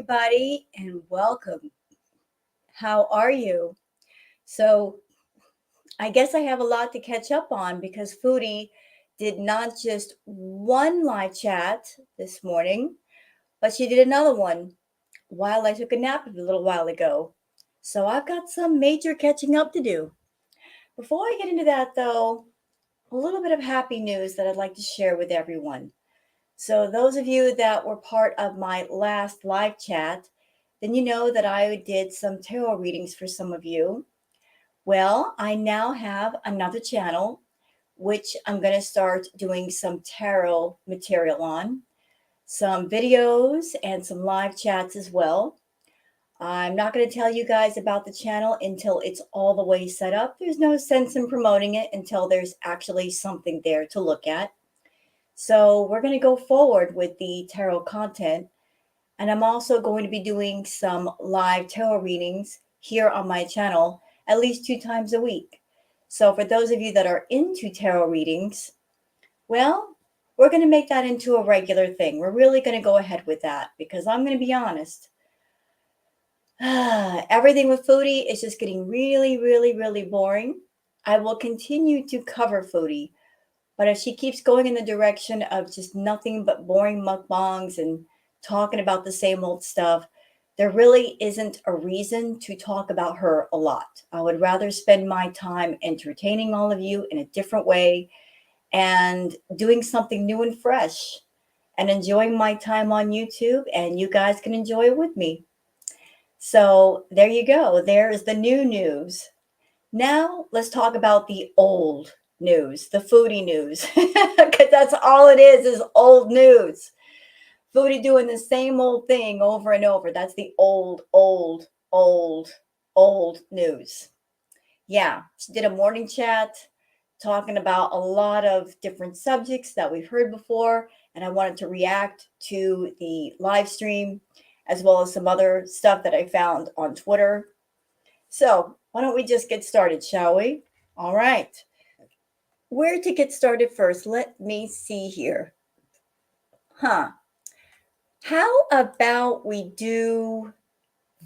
everybody, and welcome. How are you? So, I guess I have a lot to catch up on because Foodie did not just one live chat this morning, but she did another one while I took a nap a little while ago. So, I've got some major catching up to do. Before I get into that, though, a little bit of happy news that I'd like to share with everyone. So, those of you that were part of my last live chat, then you know that I did some tarot readings for some of you. Well, I now have another channel, which I'm going to start doing some tarot material on, some videos, and some live chats as well. I'm not going to tell you guys about the channel until it's all the way set up. There's no sense in promoting it until there's actually something there to look at. So we're going to go forward with the tarot content. And I'm also going to be doing some live tarot readings here on my channel at least 2 times a week. So for those of you that are into tarot readings, well, we're going to make that into a regular thing. We're really going to go ahead with that because I'm going to be honest. Everything with Foodie is just getting really, really, really boring. I will continue to cover Foodie, but if she keeps going in the direction of just nothing but boring mukbangs and talking about the same old stuff, there really isn't a reason to talk about her a lot. I would rather spend my time entertaining all of you in a different way and doing something new and fresh and enjoying my time on YouTube, and you guys can enjoy it with me. So there you go. There's the new news. Now let's talk about the old news, the Foodie news, because that's all it is old news. Foodie doing the same old thing over and over. That's the old news. Yeah, she did a morning chat talking about a lot of different subjects that we've heard before, and I wanted to react to the live stream as well as some other stuff that I found on Twitter. So, why don't we just get started, shall we? All right. Where to get started first? Let me see here. How about we do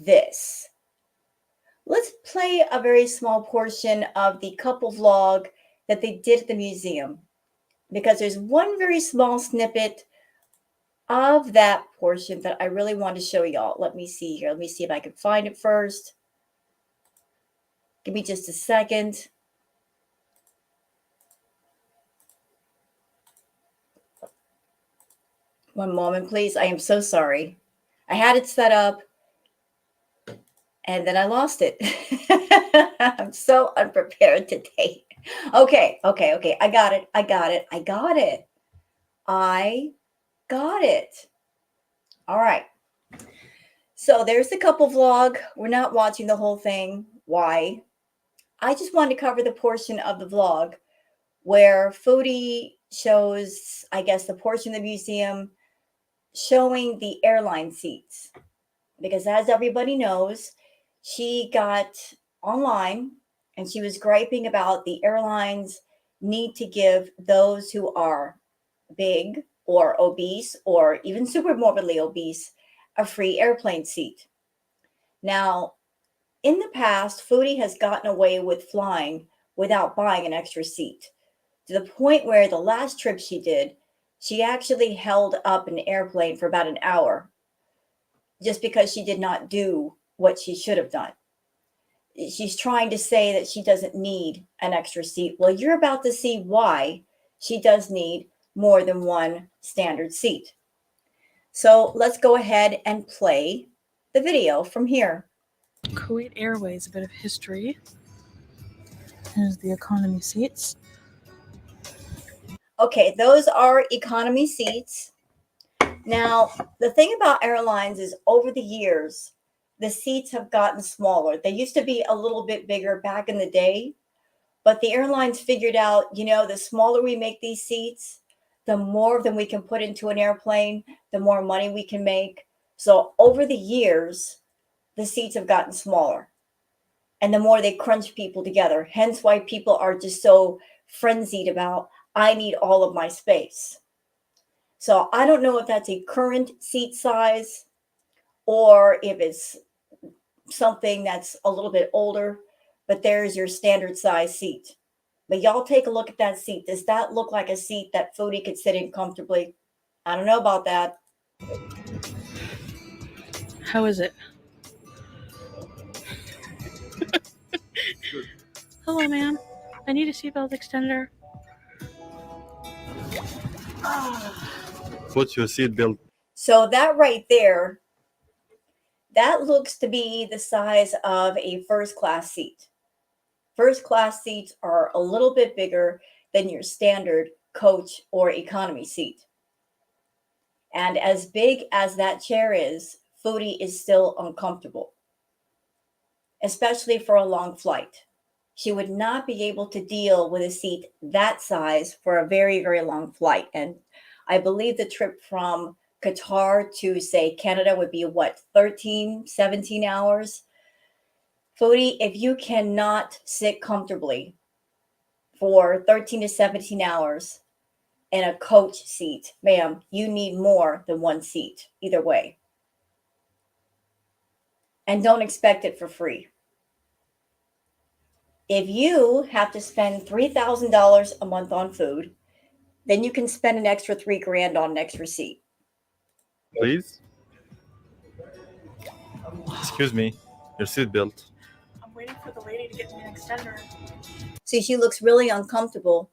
this? Let's play a very small portion of the couple vlog that they did at the museum because there's one very small snippet of that portion that I really want to show y'all. Let me see here. Let me see if I can find it first. Give me just a second. One moment, please. I am so sorry. I had it set up and then I lost it. I'm so unprepared today. Okay. I got it. All right. So there's the couple vlog. We're not watching the whole thing. Why? I just wanted to cover the portion of the vlog where Foodie shows, I guess, the portion of the museum showing the airline seats. Because as everybody knows, she got online and she was griping about the airlines need to give those who are big or obese or even super morbidly obese a free airplane seat. Now, in the past, Foodie has gotten away with flying without buying an extra seat, to the point where the last trip she did, she actually held up an airplane for about an hour just because she did not do what she should have done. She's trying to say that she doesn't need an extra seat. Well, you're about to see why she does need more than one standard seat. So let's go ahead and play the video from here. Kuwait Airways, a bit of history. Here's the economy seats. Okay, those are economy seats. Now, the thing about airlines is over the years, the seats have gotten smaller. They used to be a little bit bigger back in the day, but the airlines figured out, the smaller we make these seats, the more of them we can put into an airplane, the more money we can make. So over the years, the seats have gotten smaller and the more they crunch people together. Hence why people are just so frenzied about, I need all of my space. So I don't know if that's a current seat size or if it's something that's a little bit older, but there's your standard size seat. But y'all take a look at that seat. Does that look like a seat that Foodie could sit in comfortably? I don't know about that. How is it? Hello, ma'am. I need a seatbelt extender. Put your seatbelt. So that right there, that looks to be the size of a first class seat. First class seats are a little bit bigger than your standard coach or economy seat. And as big as that chair is, Foodie is still uncomfortable, especially for a long flight. She would not be able to deal with a seat that size for a very, very long flight. And I believe the trip from Qatar to, say, Canada would be what, 13, 17 hours? Foodie, if you cannot sit comfortably for 13 to 17 hours in a coach seat, ma'am, you need more than one seat, either way. And don't expect it for free. If you have to spend $3,000 a month on food, then you can spend an extra $3,000 on an extra seat. Please. Excuse me. Your seatbelt. I'm waiting for the lady to get me an extender. See, she looks really uncomfortable.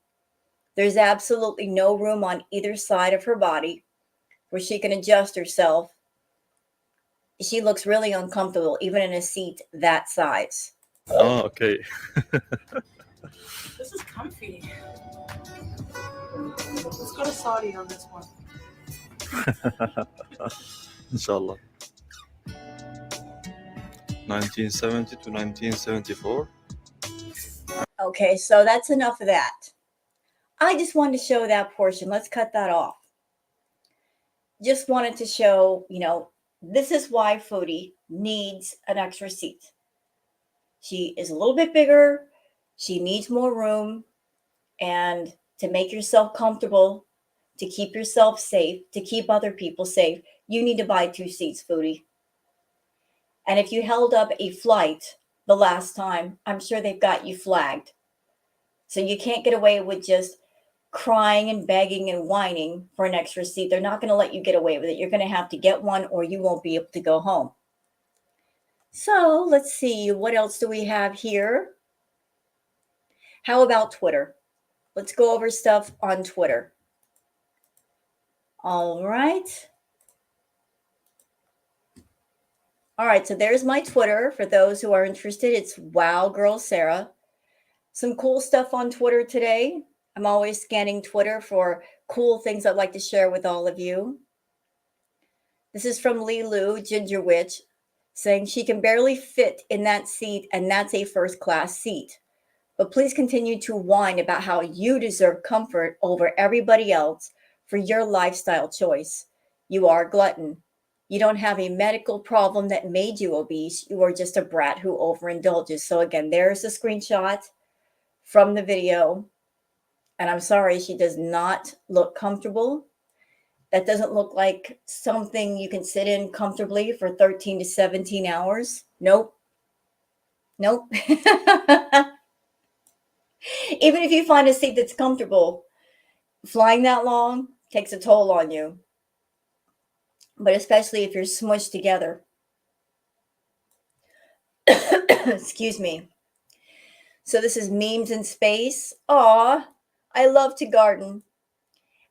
There's absolutely no room on either side of her body where she can adjust herself. She looks really uncomfortable, even in a seat that size. Oh, okay. This is comfy. Let's go to Saudi on this one. Inshallah. 1970 to 1974. Okay, so that's enough of that. I just wanted to show that portion. Let's cut that off. Just wanted to show, this is why Foodie needs an extra seat. She is a little bit bigger. She needs more room. And to make yourself comfortable, to keep yourself safe, to keep other people safe, you need to buy 2 seats, Foodie. And if you held up a flight the last time, I'm sure they've got you flagged. So you can't get away with just crying and begging and whining for an extra seat. They're not going to let you get away with it. You're going to have to get one or you won't be able to go home. So let's see, what else do we have here? How about Twitter? Let's go over stuff on Twitter. All right. All right, so there's my Twitter for those who are interested. It's Wow Girl Sarah. Some cool stuff on Twitter today. I'm always scanning Twitter for cool things I'd like to share with all of you. This is from Lee Lou, Ginger Witch, saying she can barely fit in that seat, and that's a first class seat. But please continue to whine about how you deserve comfort over everybody else for your lifestyle choice. You are a glutton. You don't have a medical problem that made you obese. You are just a brat who overindulges. So again, there's a screenshot from the video. And I'm sorry, she does not look comfortable. That doesn't look like something you can sit in comfortably for 13 to 17 hours. Nope. Nope. Even if you find a seat that's comfortable, flying that long takes a toll on you. But especially if you're smushed together. Excuse me. So this is memes in space. Aw, I love to garden.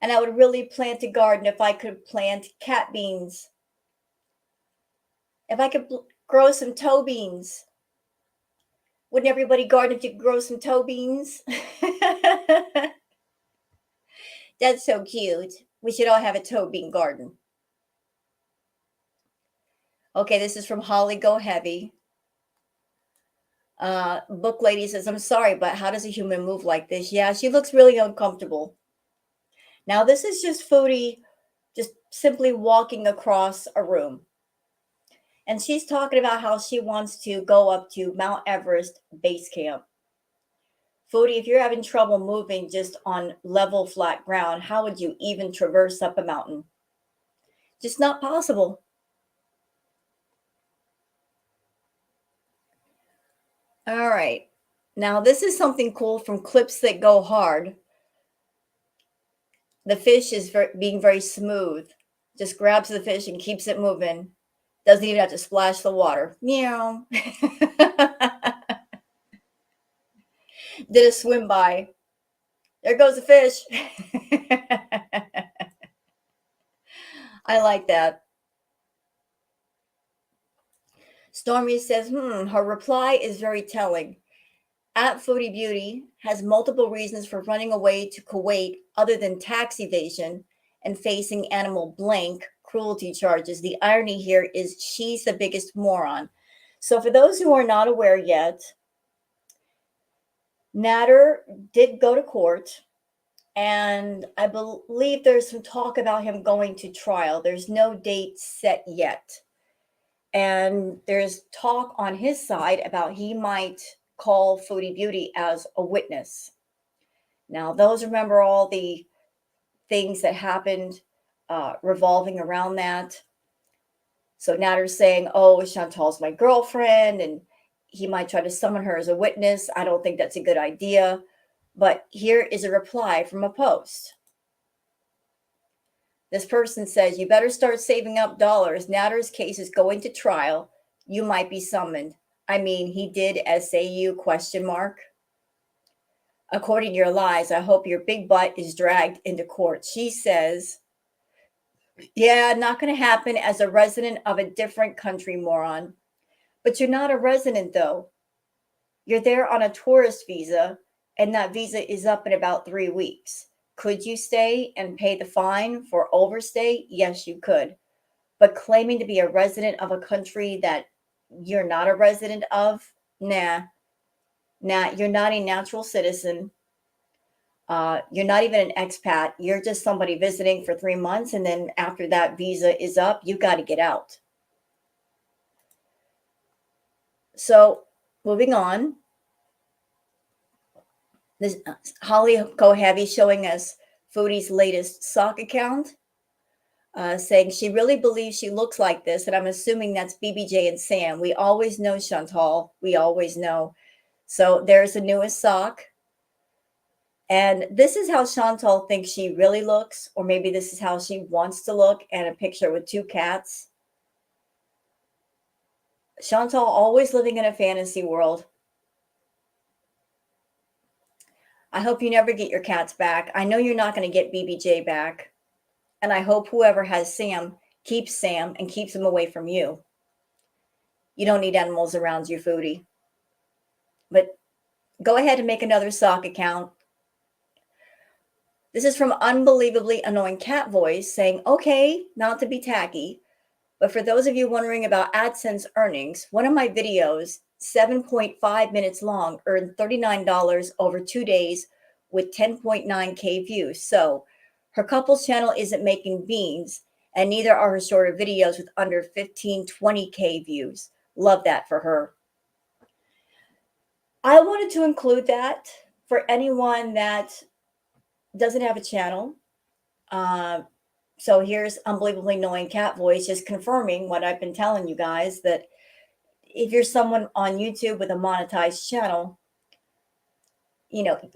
And I would really plant a garden if I could plant cat beans. If I could grow some toe beans. Wouldn't everybody garden if you could grow some toe beans? That's so cute. We should all have a toe bean garden. Okay, this is from Holly Go Heavy. Book Lady says, I'm sorry, but how does a human move like this? Yeah, she looks really uncomfortable. Now, this is just Foodie just simply walking across a room. And she's talking about how she wants to go up to Mount Everest base camp. Foodie, if you're having trouble moving just on level, flat ground, how would you even traverse up a mountain? Just not possible. All right. Now, this is something cool from Clips That Go Hard. The fish is being very smooth. Just grabs the fish and keeps it moving. Doesn't even have to splash the water. Meow. Did a swim by. There goes the fish. I like that. Stormy says, her reply is very telling. At Foodie Beauty has multiple reasons for running away to Kuwait other than tax evasion and facing animal blank cruelty charges. The irony here is she's the biggest moron. So, for those who are not aware yet, Nader did go to court, and I believe there's some talk about him going to trial. There's no date set yet. And there's talk on his side about he might call Foodie Beauty as a witness. Now, those remember all the things that happened revolving around that. So Natter's saying, oh, Chantal's my girlfriend, and he might try to summon her as a witness. I don't think that's a good idea. But here is a reply from a post. This person says, you better start saving up dollars. Natter's case is going to trial. You might be summoned. I mean, he did SAU ? According to your lies, I hope your big butt is dragged into court. She says, yeah, not going to happen as a resident of a different country, moron. But you're not a resident, though. You're there on a tourist visa, and that visa is up in about 3 weeks. Could you stay and pay the fine for overstay? Yes, you could. But claiming to be a resident of a country that you're not a resident of, nah, you're not a natural citizen. You're not even an expat. You're just somebody visiting for 3 months, and then after that visa is up, you got to get out. So, moving on. This Holly Kohavi showing us Foodie's latest sock account, saying she really believes she looks like this, and I'm assuming that's BBJ and Sam. We always know Chantal. We always know. So there's the newest sock. And this is how Chantal thinks she really looks, or maybe this is how she wants to look, and a picture with 2 cats. Chantal always living in a fantasy world. I hope you never get your cats back. I know you're not going to get BBJ back. And I hope whoever has Sam keeps Sam and keeps him away from you. You don't need animals around you, Foodie. But go ahead and make another sock account. This is from Unbelievably Annoying Cat Voice saying, okay, not to be tacky, but for those of you wondering about AdSense earnings, one of my videos, 7.5 minutes long, earned $39 over 2 days with 10.9K views. So her couple's channel isn't making beans, and neither are her shorter videos with under 15, 20K views. Love that for her. I wanted to include that for anyone that doesn't have a channel. So here's Unbelievably Annoying Cat Voice just confirming what I've been telling you guys, that if you're someone on YouTube with a monetized channel,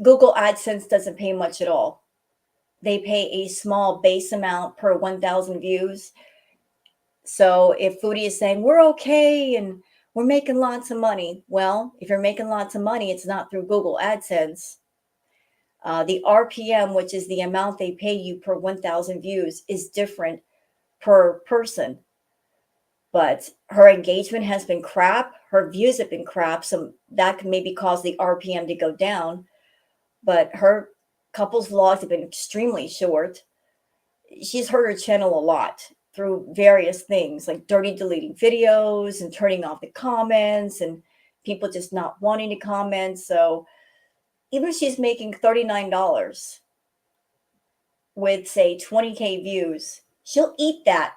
Google AdSense doesn't pay much at all. They pay a small base amount per 1,000 views. So if Foodie is saying, we're okay and we're making lots of money, well, if you're making lots of money, it's not through Google AdSense. The RPM, which is the amount they pay you per 1,000 views, is different per person. But her engagement has been crap. Her views have been crap. So that can maybe cause the RPM to go down. But her couples vlogs have been extremely short. She's hurt her channel a lot through various things like dirty deleting videos and turning off the comments and people just not wanting to comment. So even if she's making $39 with, say, 20K views, she'll eat that.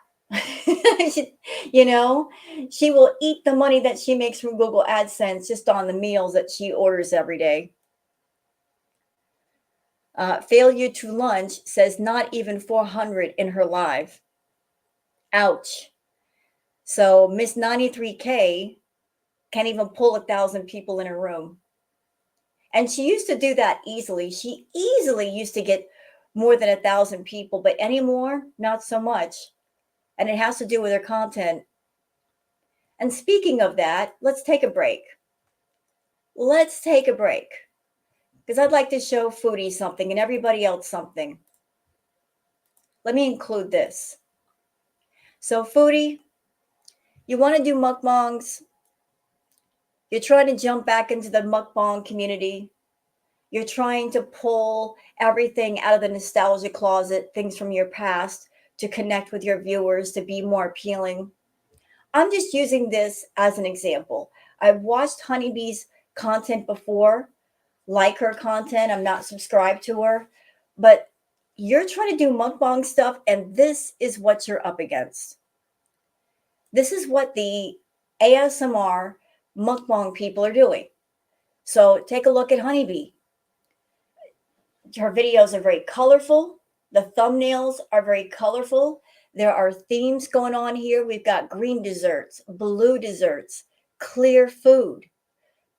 She will eat the money that she makes from Google AdSense just on the meals that she orders every day. Failure to Lunch says not even 400 in her live. Ouch. So Miss 93K Can't even pull 1,000 people in a room. And she used to do that easily. She easily used to get more than 1,000 people, but anymore, not so much. And it has to do with her content. And speaking of that, let's take a break. Let's take a break because I'd like to show Foodie something and everybody else something. Let me include this. So, Foodie, you want to do mukbangs? You're trying to jump back into the mukbang community. You're trying to pull everything out of the nostalgia closet, things from your past, to connect with your viewers, to be more appealing. I'm just using this as an example. I've watched Honeybee's content before, like her content. I'm not subscribed to her, but you're trying to do mukbang stuff, and this is what you're up against. This is what the ASMR mukbang people are doing. So take a look at Honeybee. Her videos are very colorful. The thumbnails are very colorful. There are themes going on here. We've got green desserts, blue desserts, clear food,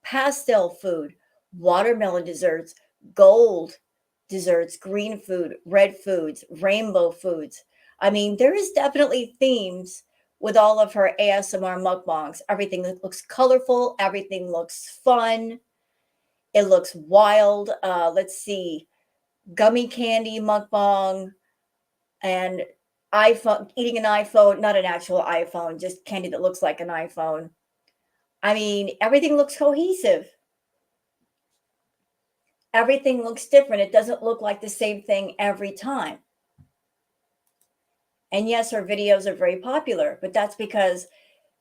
pastel food, watermelon desserts, gold desserts, green food, red foods, rainbow foods. I mean, there is definitely themes with all of her ASMR mukbangs. Everything looks colorful. Everything looks fun. It looks wild. Let's see. Gummy candy mukbang and iPhone, eating an iPhone, not an actual iPhone, just candy that looks like an iPhone. I mean, everything looks cohesive. Everything looks different. It doesn't look like the same thing every time. And yes, her videos are very popular, but that's because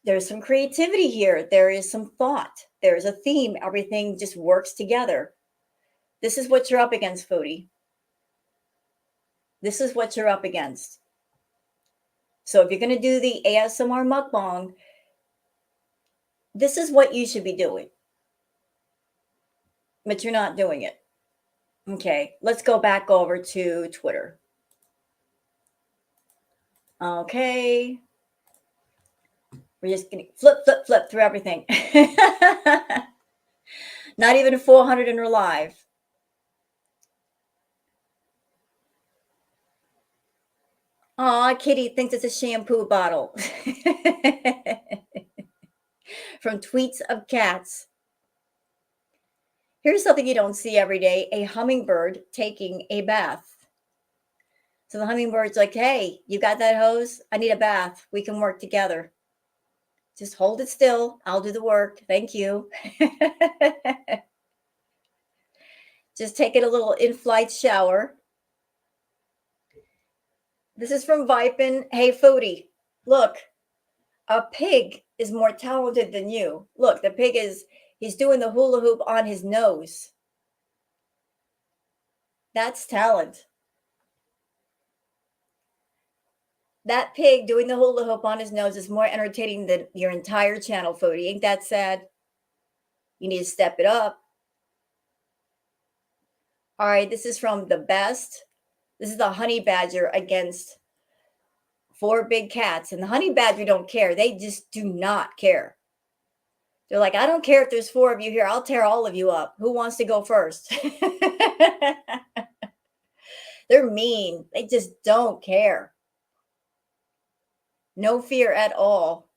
there's some creativity here. There is some thought. There's a theme. Everything just works together. This is what you're up against, Foodie. This is what you're up against. So if you're going to do the ASMR mukbang, this is what you should be doing. But you're not doing it. Okay, let's go back over to Twitter. Okay. We're just going to flip through everything. Not even 400 in her live. Aw, Kitty thinks it's a shampoo bottle. From Tweets of Cats. Here's something you don't see every day, a hummingbird taking a bath. So the hummingbird's like, hey, you got that hose? I need a bath. We can work together. Just hold it still. I'll do the work. Thank you. Just taking a little in-flight shower. This is from Vipin. Hey, Foodie, look, a pig is more talented than you. Look, the pig he's doing the hula hoop on his nose. That's talent. That pig doing the hula hoop on his nose is more entertaining than your entire channel, Foodie. Ain't that sad? You need to step it up. All right, this is from The Best. This is the honey badger against 4 big cats. And the honey badger don't care. They just do not care. They're like, I don't care if there's 4 of you here. I'll tear all of you up. Who wants to go first? They're mean. They just don't care. No fear at all.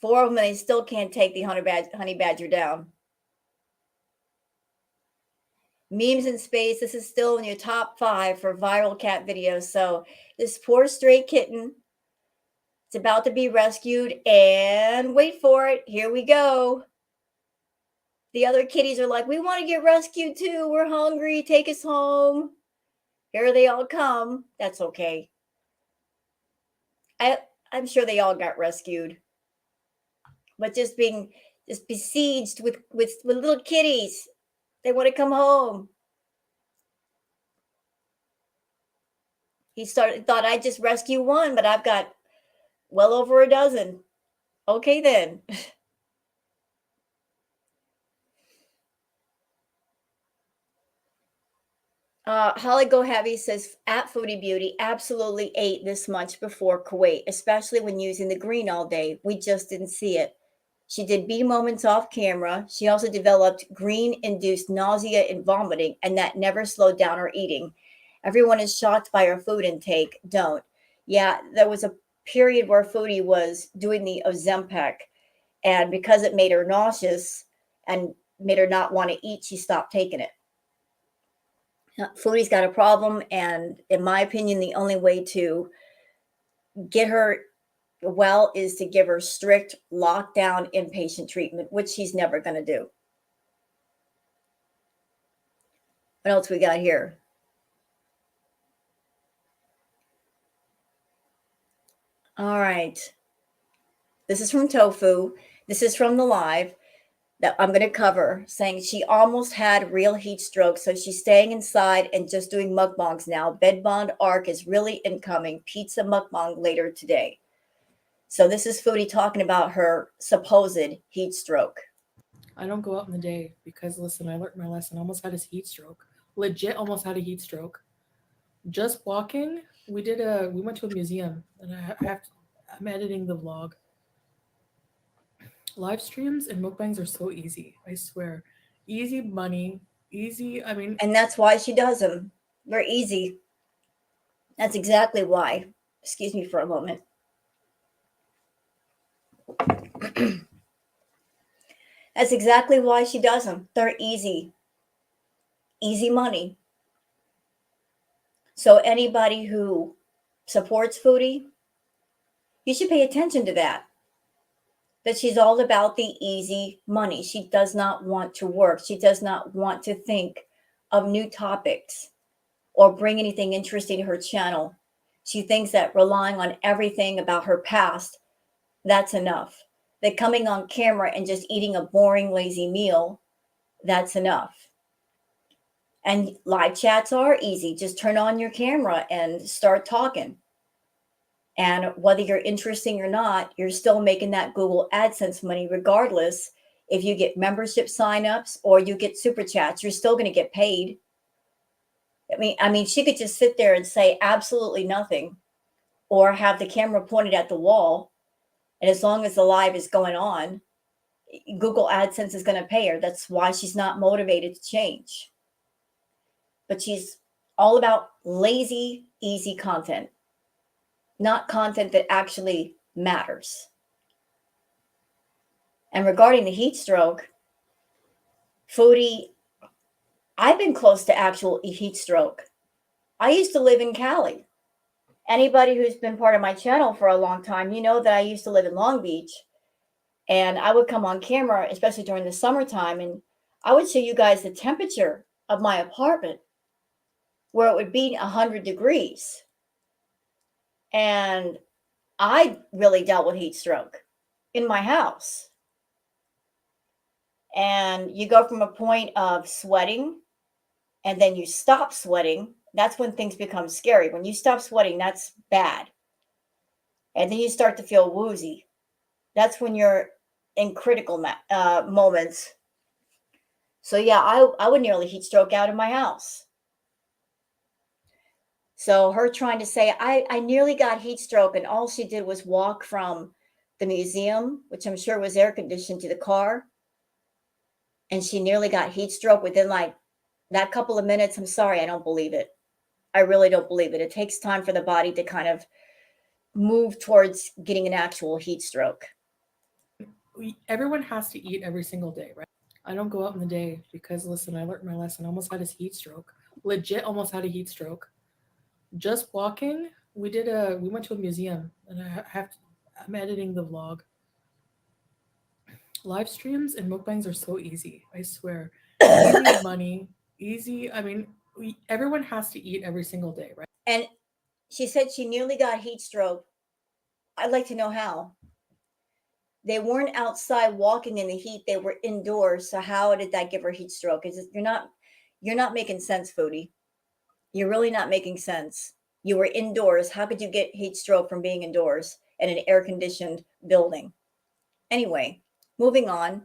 4 of them, they still can't take the honey badger down. Memes in space. This is still in your top 5 for viral cat videos. So this poor stray kitten, it's about to be rescued. And wait for it. Here we go. The other kitties are like, we want to get rescued too. We're hungry. Take us home. Here they all come. That's okay. I'm sure they all got rescued. But just besieged with little kitties. They want to come home. He thought I'd just rescue 1, but I've got well over a dozen. Okay, then. Holly Go Heavy says, at Foodie Beauty, absolutely ate this much before Kuwait, especially when using the green all day. We just didn't see it. She did B moments off camera. She also developed green-induced nausea and vomiting, and that never slowed down her eating. Everyone is shocked by her food intake. Don't. Yeah, there was a period where Foodie was doing the Ozempic, and because it made her nauseous and made her not want to eat, she stopped taking it. Foodie's got a problem, and in my opinion, the only way to get her well is to give her strict lockdown inpatient treatment, which she's never going to do. What else we got here? All right. This is from Tofu. This is from the live that I'm going to cover, saying she almost had real heat stroke, so she's staying inside and just doing mukbangs now. Bed Bond Arc is really incoming. Pizza mukbang later today. So this is Foodie talking about her supposed heat stroke. I don't go out in the day because, listen, I learned my lesson. I almost had a heat stroke. Legit almost had a heat stroke. Just walking, we went to a museum, and I'm editing the vlog. Live streams and mukbangs are so easy. I swear. Easy money, easy. I mean, And that's why she does them. They're easy. That's exactly why. Excuse me for a moment. That's exactly why she does them. They're easy. Easy money. So anybody who supports Foodie, you should pay attention to that. That she's all about the easy money. She does not want to work. She does not want to think of new topics or bring anything interesting to her channel. She thinks that relying on everything about her past, that's enough. That coming on camera and just eating a boring, lazy meal, that's enough. And live chats are easy. Just turn on your camera and start talking. And whether you're interesting or not, you're still making that Google AdSense money regardless. If you get membership signups or you get super chats, you're still going to get paid. I mean, she could just sit there and say absolutely nothing or have the camera pointed at the wall. And as long as the live is going on, Google AdSense is going to pay her. That's why she's not motivated to change. But she's all about lazy, easy content, not content that actually matters. And regarding the heat stroke, Foodie, I've been close to actual heat stroke. I used to live in Cali. Anybody who's been part of my channel for a long time, you know that I used to live in Long Beach. And I would come on camera, especially during the summertime, and I would show you guys the temperature of my apartment where it would be 100 degrees. And I really dealt with heat stroke in my house. And you go from a point of sweating and then you stop sweating. That's when things become scary. When you stop sweating, that's bad. And then you start to feel woozy. That's when you're in critical moments. So yeah, I would nearly heat stroke out in my house. So her trying to say, I nearly got heat stroke, and all she did was walk from the museum, which I'm sure was air conditioned, to the car. And she nearly got heat stroke within like that couple of minutes. I'm sorry, I don't believe it. I really don't believe it. It takes time for the body to kind of move towards getting an actual heat stroke. everyone has to eat every single day, right? I don't go out in the day because, listen, I learned my lesson. I almost had a heat stroke. Legit almost had a heat stroke. Just walking, we went to a museum, and I'm editing the vlog. Live streams and mukbangs are so easy. I swear. Easy money, easy. I mean, everyone has to eat every single day, right? And she said she nearly got heat stroke. I'd like to know how. They weren't outside walking in the heat, they were indoors. So how did that give her heat stroke? You're not making sense, Foodie. You're really not making sense. You were indoors. How could you get heat stroke from being indoors in an air conditioned building? Anyway, moving on.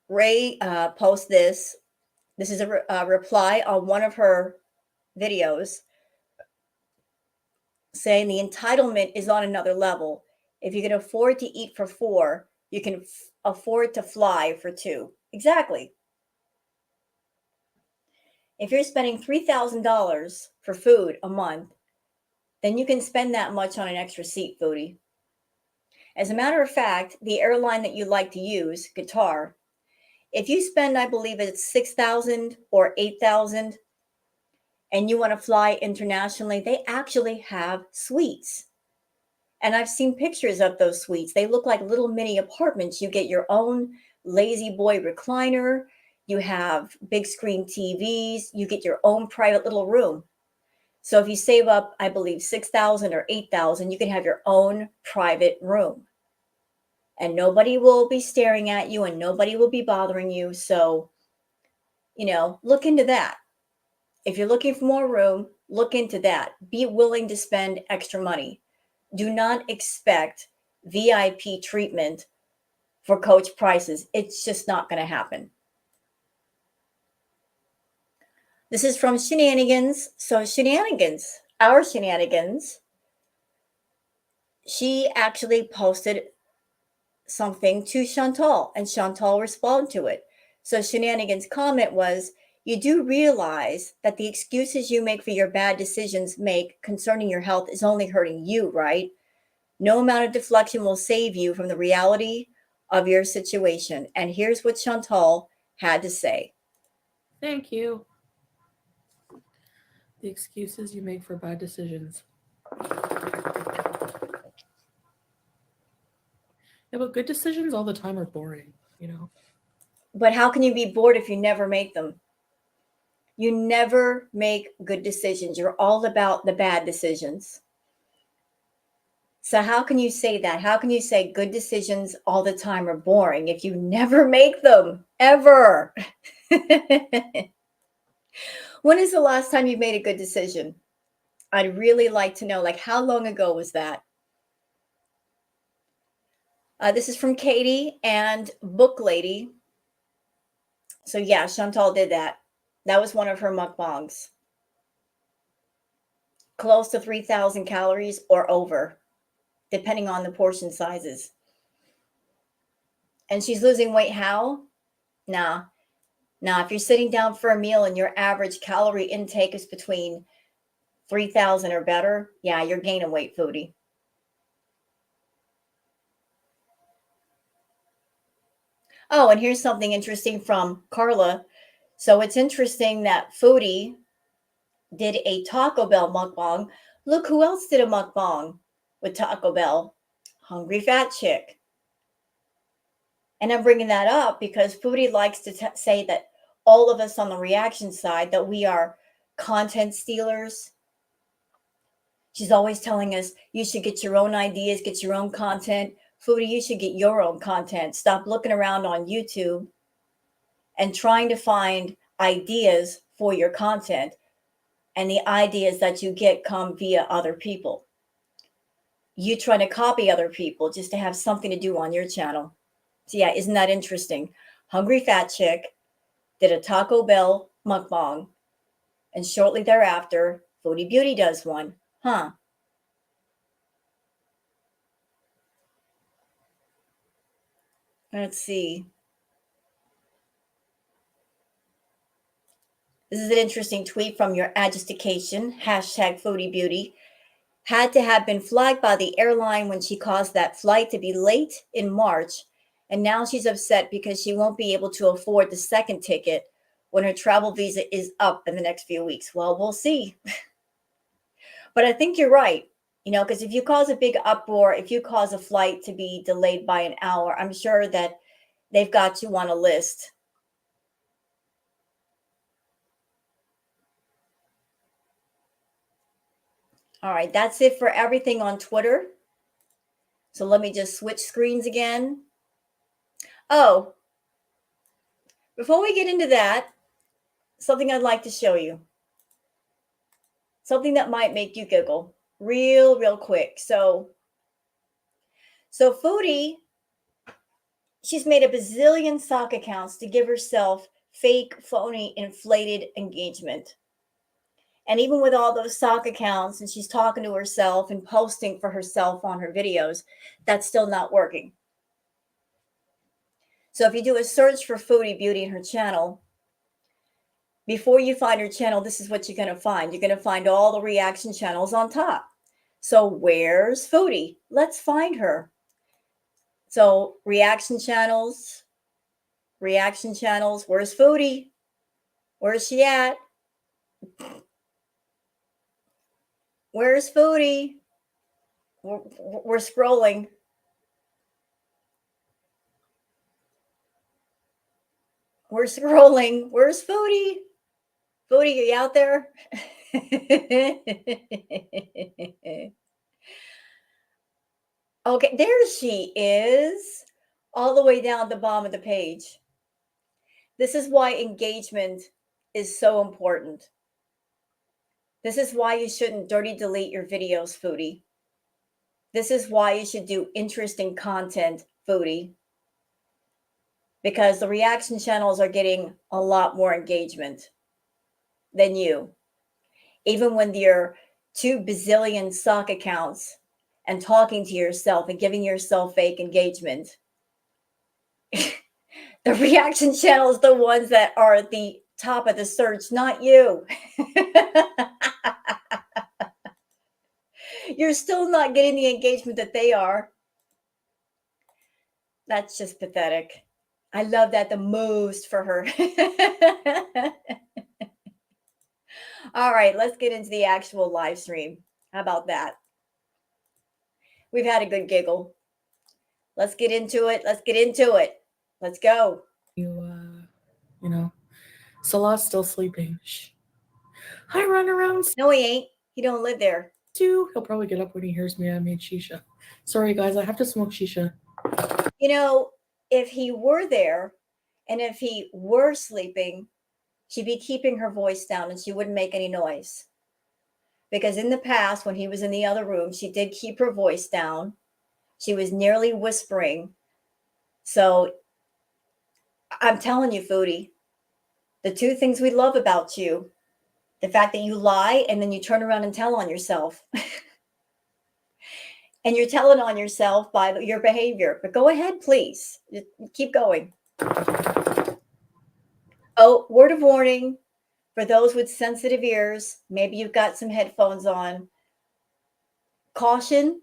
Ray posts this. This is a reply on one of her videos saying the entitlement is on another level. If you can afford to eat for 4, you can afford to fly for 2. Exactly. If you're spending $3,000 for food a month, then you can spend that much on an extra seat, Foodie. As a matter of fact, the airline that you like to use, Qatar, if you spend, I believe it's 6,000 or 8,000 and you want to fly internationally, they actually have suites. And I've seen pictures of those suites. They look like little mini apartments. You get your own lazy boy recliner, you have big screen TVs, you get your own private little room. So if you save up, I believe 6,000 or 8,000, you can have your own private room. And nobody will be staring at you and nobody will be bothering you. So, look into that. If you're looking for more room, look into that. Be willing to spend extra money. Do not expect VIP treatment for coach prices. It's just not going to happen. This is from Shenanigans. So, Shenanigans, our Shenanigans, she actually posted something to Chantal, and Chantal responded to it. So, Shenanigans' comment was, you do realize that the excuses you make for your bad decisions make concerning your health is only hurting you, right? No amount of deflection will save you from the reality of your situation. And here's what Chantal had to say. Thank you. The excuses you make for bad decisions. Yeah, but good decisions all the time are boring, But how can you be bored if you never make them? You never make good decisions. You're all about the bad decisions. So how can you say that? How can you say good decisions all the time are boring if you never make them ever? When is the last time you made a good decision? I'd really like to know, like, how long ago was that? This is from Katie and Book Lady. So yeah, Chantal did that. That was one of her mukbangs. Close to 3,000 calories or over, depending on the portion sizes. And she's losing weight how? Nah. If you're sitting down for a meal and your average calorie intake is between 3,000 or better, yeah, you're gaining weight, Foodie. Oh, and here's something interesting from Carla. So it's interesting that Foodie did a Taco Bell mukbang. Look who else did a mukbang with Taco Bell. Hungry Fat Chick. And I'm bringing that up because Foodie likes to say that all of us on the reaction side, that we are content stealers. She's always telling us, you should get your own ideas, get your own content. Foodie, you should get your own content. Stop looking around on YouTube and trying to find ideas for your content. And the ideas that you get come via other people. You trying to copy other people just to have something to do on your channel. So yeah, isn't that interesting? Hungry Fat Chick did a Taco Bell mukbang, and shortly thereafter, Foodie Beauty does one. Huh? Let's see. This is an interesting tweet from your Agistication, hashtag Foodie Beauty. Had to have been flagged by the airline when she caused that flight to be late in March. And now she's upset because she won't be able to afford the second ticket when her travel visa is up in the next few weeks. Well, we'll see. But I think you're right. Because if you cause a big uproar, if you cause a flight to be delayed by an hour, I'm sure that they've got you on a list. All right, that's it for everything on Twitter. So let me just switch screens again. Oh, before we get into that, something I'd like to show you. Something that might make you giggle real quick. So Foodie, she's made a bazillion sock accounts to give herself fake, phony, inflated engagement. And even with all those sock accounts and she's talking to herself and posting for herself on her videos, that's still not working. So if you do a search for Foodie Beauty in her channel, before you find her channel, this is what you're going to find. You're going to find all the reaction channels on top. So where's Foodie? Let's find her. So reaction channels. Where's Foodie? Where's she at? Where's Foodie? We're scrolling. Where's Foodie? Foodie, are you out there? Okay, there she is, all the way down at the bottom of the page. This is why engagement is so important. This is why you shouldn't dirty delete your videos, Foodie. This is why you should do interesting content, Foodie. Because the reaction channels are getting a lot more engagement than you. Even when you're 2 bazillion sock accounts and talking to yourself and giving yourself fake engagement. The reaction channels, the ones that are at the top of the search, not you. You're still not getting the engagement that they are. That's just pathetic. I love that the most for her. All right, let's get into the actual live stream. How about that? We've had a good giggle. Let's get into it. Let's go. You know, Salah's still sleeping. Shh. I run around No, he ain't. He don't live there. too. He'll probably get up when he hears me. I made shisha. Sorry, guys. I have to smoke shisha. You know, if he were there and if he were sleeping, she'd be keeping her voice down and she wouldn't make any noise. Because in the past, when he was in the other room, she did keep her voice down. She was nearly whispering. So I'm telling you, Foodie, the 2 things we love about you, the fact that you lie and then you turn around and tell on yourself. And you're telling on yourself by your behavior. But go ahead, please. Keep going. Oh, word of warning for those with sensitive ears. Maybe you've got some headphones on. Caution.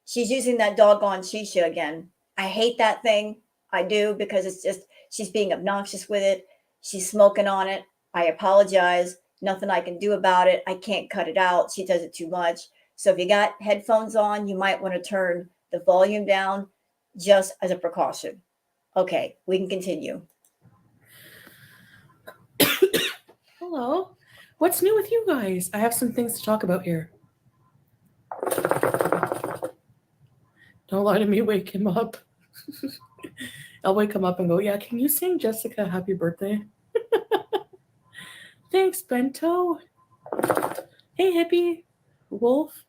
She's using that doggone shisha again. I hate that thing. I do, because it's just, she's being obnoxious with it. She's smoking on it. I apologize. Nothing I can do about it. I can't cut it out. She does it too much. So if you got headphones on, you might want to turn the volume down just as a precaution. Okay, we can continue. Hello. What's new with you guys? I have some things to talk about here. Don't lie to me. Wake him up. I'll wake him up and go, yeah, can you sing Jessica happy birthday? Thanks, Bento. Hey, hippie. Wolf.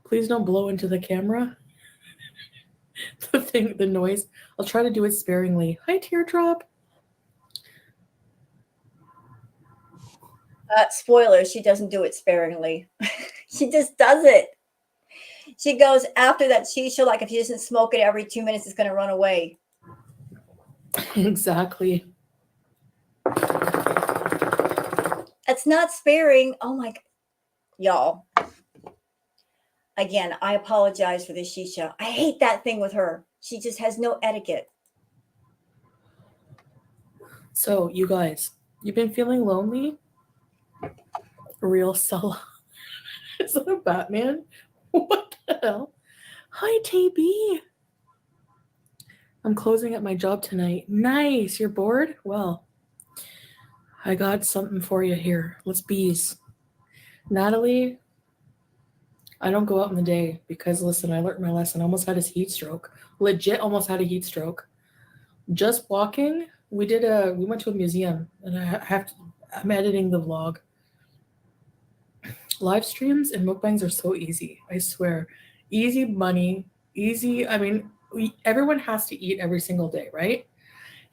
Please don't blow into the camera. The noise. I'll try to do it sparingly. Hi, Teardrop. Spoiler, she doesn't do it sparingly. She just does it. She goes after that shisha, like if she doesn't smoke it every 2 minutes, it's going to run away. Exactly. That's not sparing. Oh my God. Y'all. Again, I apologize for the shisha. I hate that thing with her. She just has no etiquette. So, you guys, you've been feeling lonely? Real Salah. Is that a Batman? What the hell? Hi, TB. I'm closing at my job tonight. Nice. You're bored? Well, I got something for you here. Let's bees. Natalie, I don't go out in the day because, listen, I learned my lesson. I almost had a heat stroke. Legit almost had a heat stroke. Just walking, we went to a museum, and I'm editing the vlog. Live streams and mukbangs are so easy. I swear. Easy money, easy. I mean, everyone has to eat every single day, right?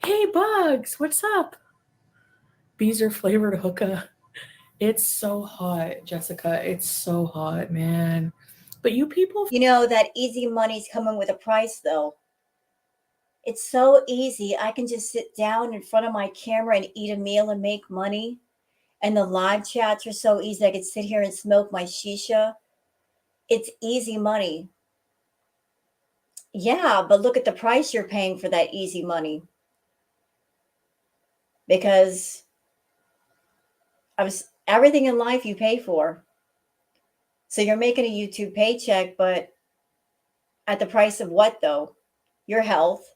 Hey, Bugs, what's up? Beezer flavored hookah. It's so hot, Jessica. It's so hot, man. But you people, You know that easy money's coming with a price, though. It's so easy. I can just sit down in front of my camera and eat a meal and make money. And the live chats are so easy. I could sit here and smoke my shisha. It's easy money. Yeah, but look at the price you're paying for that easy money. Because everything in life you pay for. So you're making a YouTube paycheck, but at the price of what though? Your health.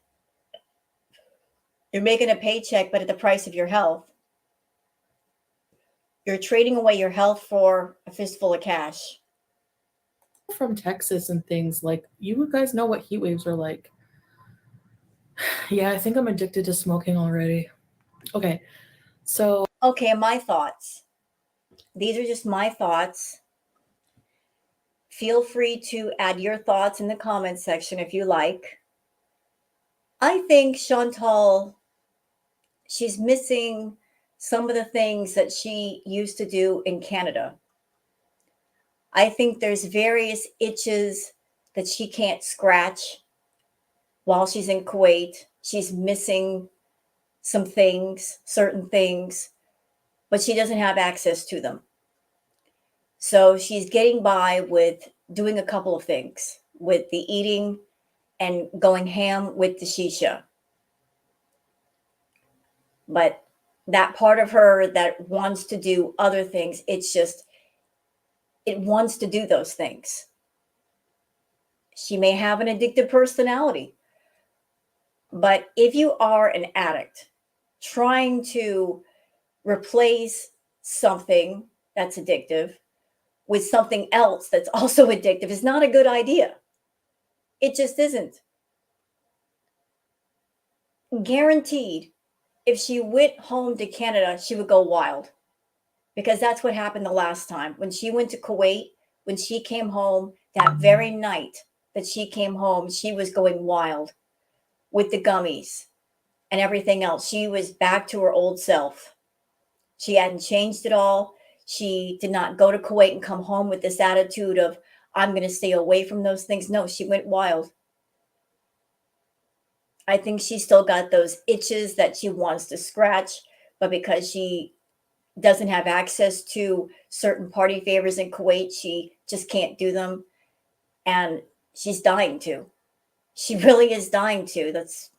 You're making a paycheck, but at the price of your health. You're trading away your health for a fistful of cash. from Texas and things, like, you guys know what heat waves are like. Yeah, I think I'm addicted to smoking already. Okay, so Okay, my thoughts. These are just my thoughts. Feel free to add your thoughts in the comment section if you like. I think Chantal, she's missing some of the things that she used to do in Canada. I think there's various itches that she can't scratch while she's in Kuwait. She's missing some things, certain things, but she doesn't have access to them. So she's getting by with doing a couple of things with the eating and going ham with the shisha. But that part of her that wants to do other things, it wants to do those things. She may have an addictive personality. But if you are an addict trying to replace something that's addictive with something else that's also addictive is not a good idea. It just isn't. Guaranteed, if she went home to Canada, she would go wild because that's what happened the last time. When she went to Kuwait, when she came home, that very night that she came home, she was going wild with the gummies and everything else. She was back to her old self. She hadn't changed at all. She did not go to Kuwait and come home with this attitude of, I'm going to stay away from those things. No, she went wild. I think she still got those itches that she wants to scratch, but because she doesn't have access to certain party favors in Kuwait, she just can't do them. And she's dying to. She really is dying to. That's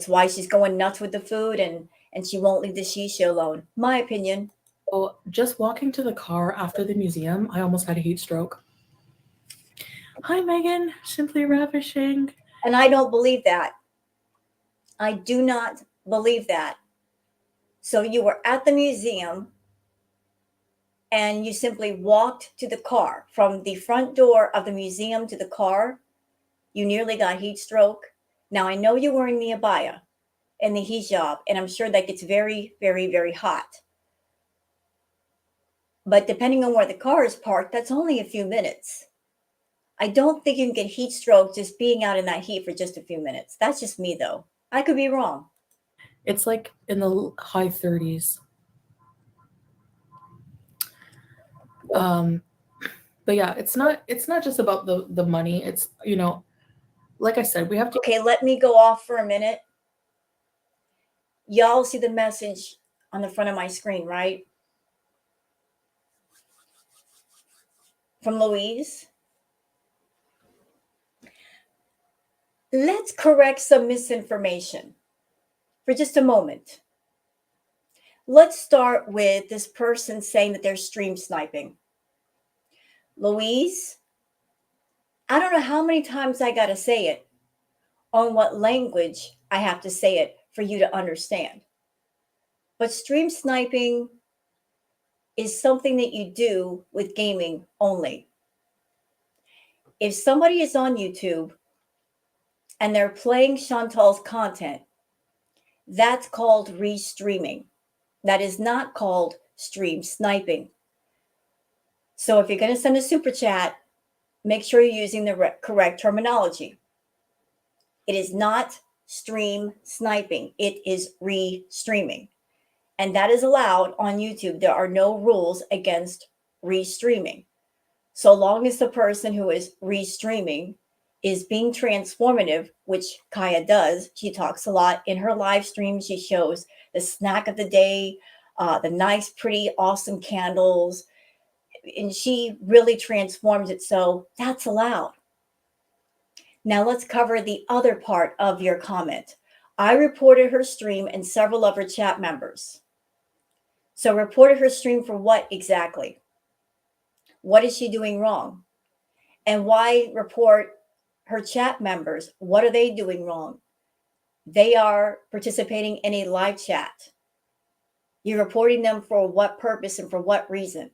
why she's going nuts with the food and she won't leave the shisha alone. My opinion. just walking to the car after the museum, I almost had a heat stroke. Hi, Megan. Simply ravishing. And I don't believe that. I do not believe that. So you were at the museum and you simply walked to the car from the front door of the museum to the car. You nearly got heat stroke. Now I know you're wearing the abaya and the hijab, and I'm sure that gets very, very, very hot. But depending on where the car is parked, that's only a few minutes. I don't think you can get heat stroke just being out in that heat for just a few minutes. That's just me, though. I could be wrong. It's like in the high 30s. But yeah, it's not just about the money. It's, like I said, we have to. Okay, let me go off for a minute. Y'all see the message on the front of my screen, right? From Louise. Let's correct some misinformation for just a moment. Let's start with this person saying that they're stream sniping. Louise, I don't know how many times I got to say it, on what language I have to say it for you to understand. But stream sniping is something that you do with gaming only. If somebody is on YouTube and they're playing Chantal's content, that's called restreaming. That is not called stream sniping. So if you're going to send a super chat, make sure you're using the correct terminology. It is not stream sniping. It is restreaming. And that is allowed on YouTube. There are no rules against restreaming. So long as the person who is restreaming is being transformative, which Kaya does. She talks a lot in her live stream. She shows the snack of the day, the nice, pretty, awesome candles, and she really transforms it. So that's allowed. Now let's cover the other part of your comment. I reported her stream and several of her chat members. So reported her stream for what exactly? What is she doing wrong? And why report her chat members? What are they doing wrong? They are participating in a live chat. You're reporting them for what purpose and for what reason?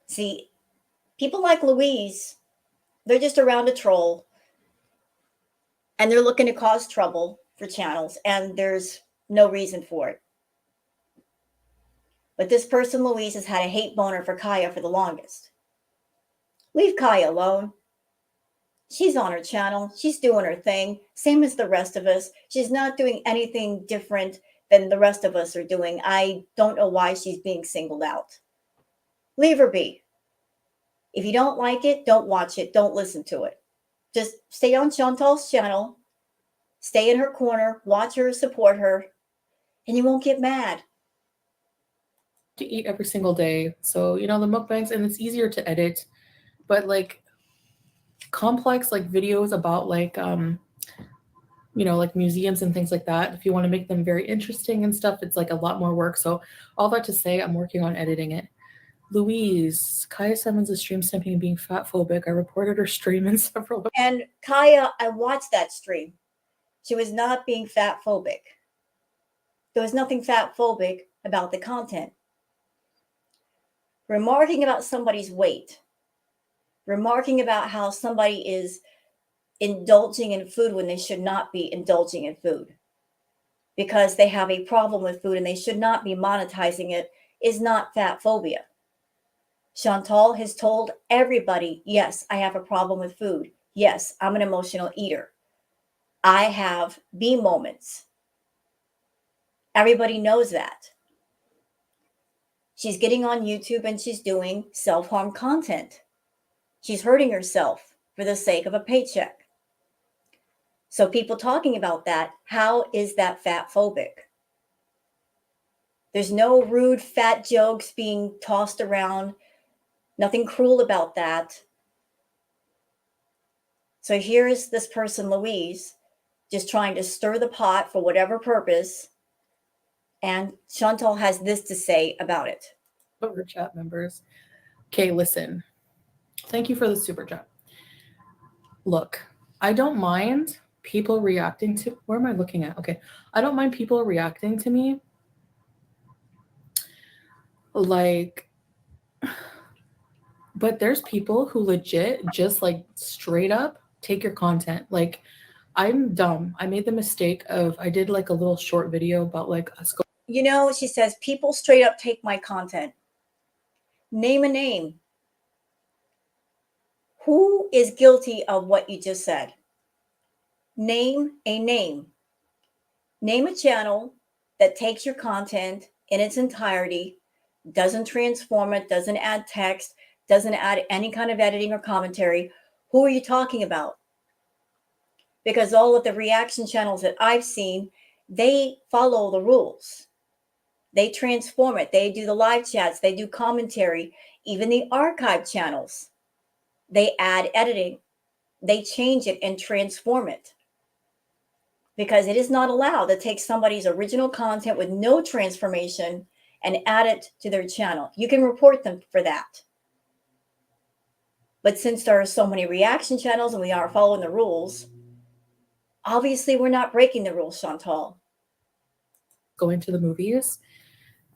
See, people like Louise, they're just around to troll and they're looking to cause trouble for channels, and there's no reason for it. But this person, Louise, has had a hate boner for Kaya for the longest. Leave Kaya alone. She's on her channel. She's doing her thing, same as the rest of us. She's not doing anything different than the rest of us are doing. I don't know why she's being singled out. Leave her be. If you don't like it, don't watch it. Don't listen to it. Just stay on Chantal's channel. Stay in her corner. Watch her, support her, and you won't get mad. To eat every single day. So, the mukbangs, and it's easier to edit, but like complex like videos about like like museums and things like that, if you want to make them very interesting and stuff, it's like a lot more work. So all that to say, I'm working on editing it. Louise, Kaya Simmons is stream simping and being fat phobic. I reported her stream in several. And Kaya, I watched that stream. She was not being fat phobic. There was nothing fat phobic about the content. Remarking about somebody's weight, remarking about how somebody is indulging in food when they should not be indulging in food because they have a problem with food and they should not be monetizing it, is not fat phobia. Chantal has told everybody, yes, I have a problem with food. Yes, I'm an emotional eater. I have B moments. Everybody knows that. She's getting on YouTube and she's doing self-harm content. She's hurting herself for the sake of a paycheck. So people talking about that, how is that fat phobic? There's no rude fat jokes being tossed around. Nothing cruel about that. So here is this person, Louise, just trying to stir the pot for whatever purpose. And Chantal has this to say about it. Our chat members. Okay, listen. Thank you for the super chat. Look, I don't mind people reacting to, where am I looking at? Okay. I don't mind people reacting to me. Like, but there's people who legit just like straight up take your content. Like, I'm dumb. I made the mistake of, I did like a little short video about like us. She says, people straight up take my content. Name a name. Who is guilty of what you just said? Name a name. Name a channel that takes your content in its entirety, doesn't transform it, doesn't add text, doesn't add any kind of editing or commentary. Who are you talking about? Because all of the reaction channels that I've seen, they follow the rules. They transform it. They do the live chats. They do commentary. Even the archive channels, they add editing. They change it and transform it. Because it is not allowed to take somebody's original content with no transformation and add it to their channel. You can report them for that. But since there are so many reaction channels and we are following the rules, obviously we're not breaking the rules, Chantal. Going to the movies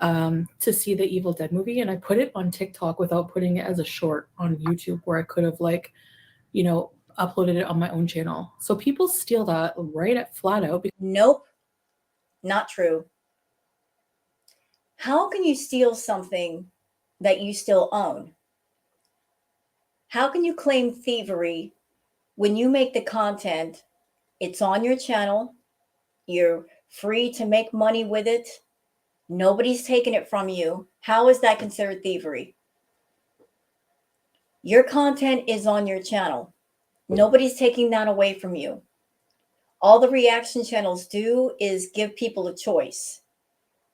to see the Evil Dead movie, and I put it on TikTok without putting it as a short on YouTube where I could have uploaded it on my own channel. So people steal that right at flat out. Nope, not true. How can you steal something that you still own? How can you claim thievery when you make the content, it's on your channel, you're free to make money with it. Nobody's taking it from you. How is that considered thievery? Your content is on your channel. Nobody's taking that away from you. All the reaction channels do is give people a choice,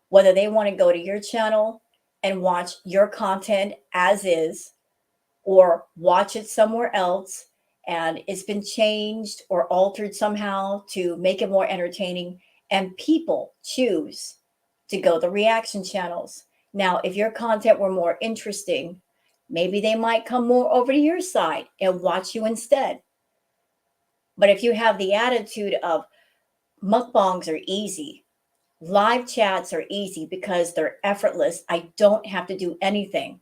whether they want to go to your channel and watch your content as is, or watch it somewhere else and it's been changed or altered somehow to make it more entertaining. And people choose to go the reaction channels. Now, if your content were more interesting, maybe they might come more over to your side and watch you instead. But if you have the attitude of mukbangs are easy, live chats are easy because they're effortless, I don't have to do anything,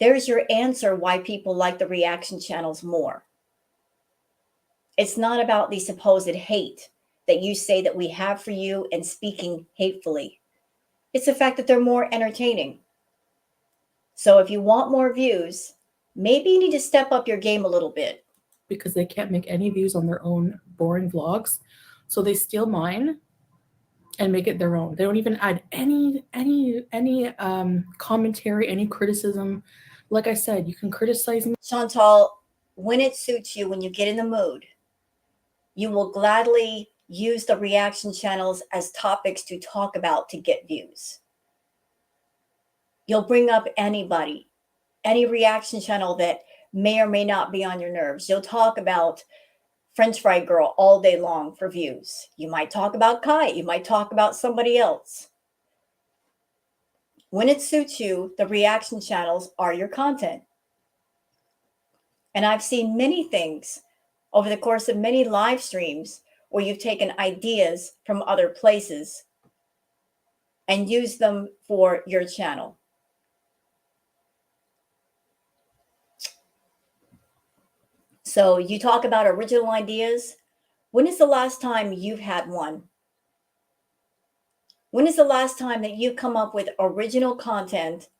there's your answer why people like the reaction channels more. It's not about the supposed hate that you say that we have for you and speaking hatefully. It's the fact that they're more entertaining. So if you want more views, maybe you need to step up your game a little bit. Because they can't make any views on their own boring vlogs. So they steal mine and make it their own. They don't even add any commentary, any criticism. Like I said, you can criticize me. Chantal, when it suits you, when you get in the mood, you will gladly use the reaction channels as topics to talk about to get views. You'll bring up anybody, any reaction channel that may or may not be on your nerves. You'll talk about French fry girl all day long for views. You might talk about Kai. You might talk about somebody else. When it suits you, the reaction channels are your content. And I've seen many things over the course of many live streams where you've taken ideas from other places and used them for your channel. So you talk about original ideas. When is the last time you've had one? When is the last time that you've come up with original content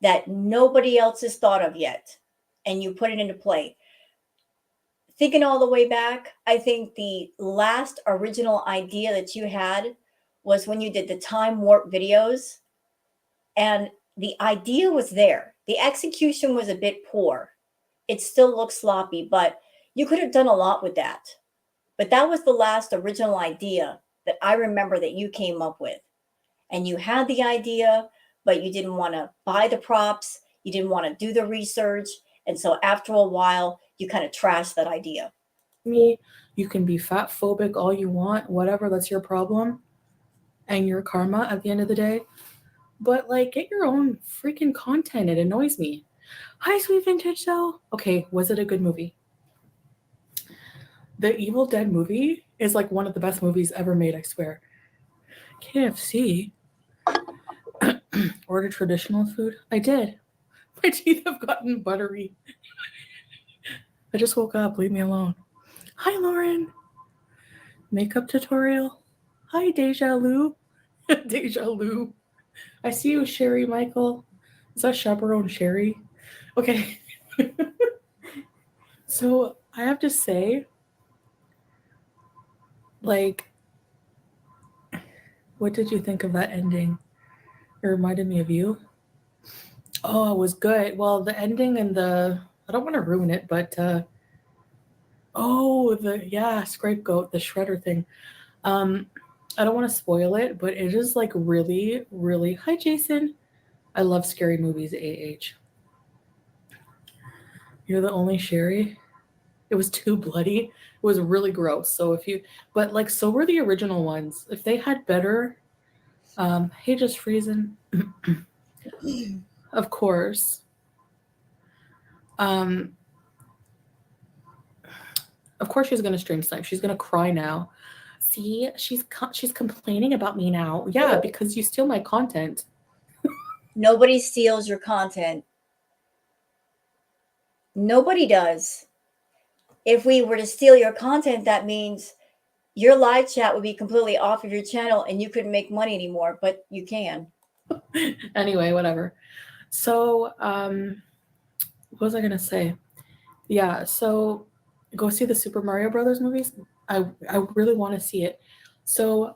that nobody else has thought of yet and you put it into play? Thinking all the way back, I think the last original idea that you had was when you did the time warp videos. And the idea was there. The execution was a bit poor. It still looks sloppy, but you could have done a lot with that. But that was the last original idea that I remember that you came up with. And you had the idea, but you didn't want to buy the props. You didn't want to do the research. And so after a while, you kind of trashed that idea. Me, you can be fat phobic all you want, whatever, that's your problem and your karma at the end of the day. But like, get your own freaking content. It annoys me. Hi, Sweet Vintage though. Okay, was it a good movie? The Evil Dead movie is like one of the best movies ever made, I swear. KFC. Order traditional food? I did. My teeth have gotten buttery. I just woke up. Leave me alone. Hi, Lauren. Makeup tutorial. Hi, Deja Lu. Deja Lu. I see you, Sherry Michael. Is that chaperone Sherry? Okay. So I have to say, like, what did you think of that ending? It reminded me of you. Oh, it was good. Well, the ending and I don't want to ruin it, but scapegoat, the shredder thing. I don't want to spoil it, but it is like really, really. Hi, Jason. I love scary movies. AH. You're the only Sherry. It was too bloody. It was really gross. So but like, so were the original ones. If they had better, hey, just freezing. Of course. Of course she's gonna stream snipe. She's gonna cry now. See, she's complaining about me now. Yeah, because you steal my content. Nobody steals your content. Nobody does. If we were to steal your content, that means your live chat would be completely off of your channel and you couldn't make money anymore, but you can. Anyway, whatever. So, what was I gonna say? Yeah, so go see the Super Mario Brothers movies. I really want to see it. So,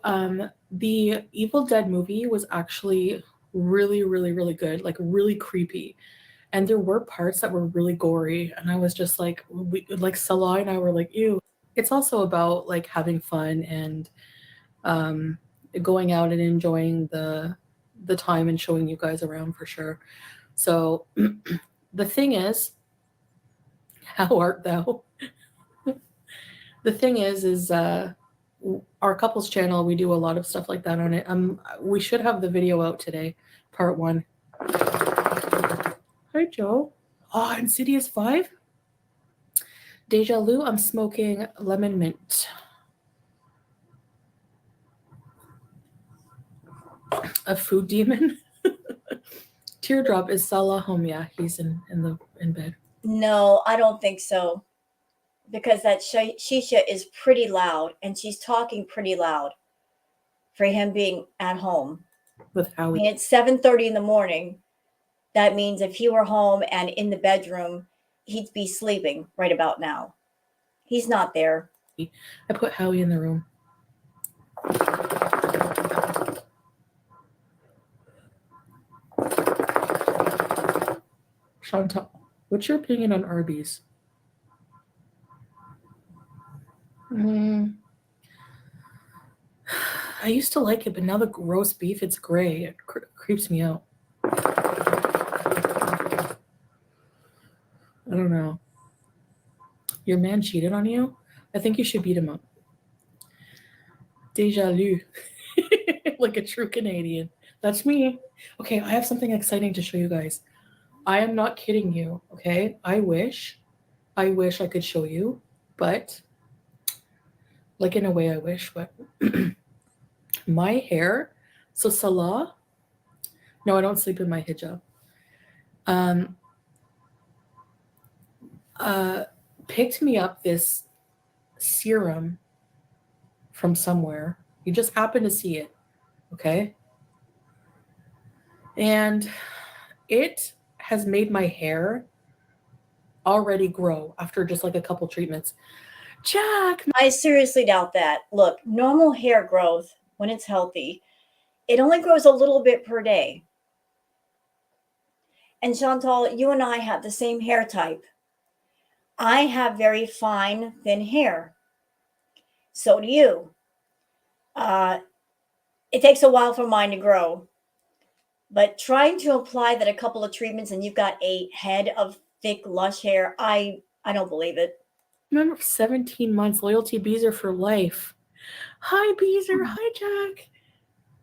the Evil Dead movie was actually really, really, really good, like really creepy. And there were parts that were really gory, and I was just like, like Salah and I were like, ew. It's also about like having fun and um, going out and enjoying the time and showing you guys around for sure. So, the thing is, how art thou? The thing is our couples channel, we do a lot of stuff like that on it. We should have the video out today, part 1. Hi Joe. Oh, Insidious 5. Deja Lu, I'm smoking lemon mint. A food demon. Teardrop, is Salah home? Yeah, he's in bed. No, I don't think so. Because that shisha is pretty loud and she's talking pretty loud for him being at home. With I Howie. mean, it's 7:30 in the morning. That means if he were home and in the bedroom, he'd be sleeping right about now. He's not there. I put Howie in the room. Chantal, what's your opinion on Arby's? I used to like it, but now the roast beef, it's gray. It creeps me out. I don't know. Your man cheated on you? I think you should beat him up. Deja lu. Like a true Canadian. That's me. Okay, I have something exciting to show you guys. I am not kidding you, okay? I wish I could show you, but like in a way I wish, but my hair, so Salah, no, I don't sleep in my hijab. Um uh picked me up this serum from somewhere. You just happen to see it, okay? And it has made my hair already grow after just like a couple treatments. Jack, I seriously doubt that. Look, normal hair growth, when it's healthy, it only grows a little bit per day. And Chantal, you and I have the same hair type. I have very fine, thin hair. So do you. Uh, it takes a while for mine to grow. But trying to apply that a couple of treatments and you've got a head of thick, lush hair, I don't believe it. remember 17 months, loyalty Beezer for life. Hi Beezer, hi Jack.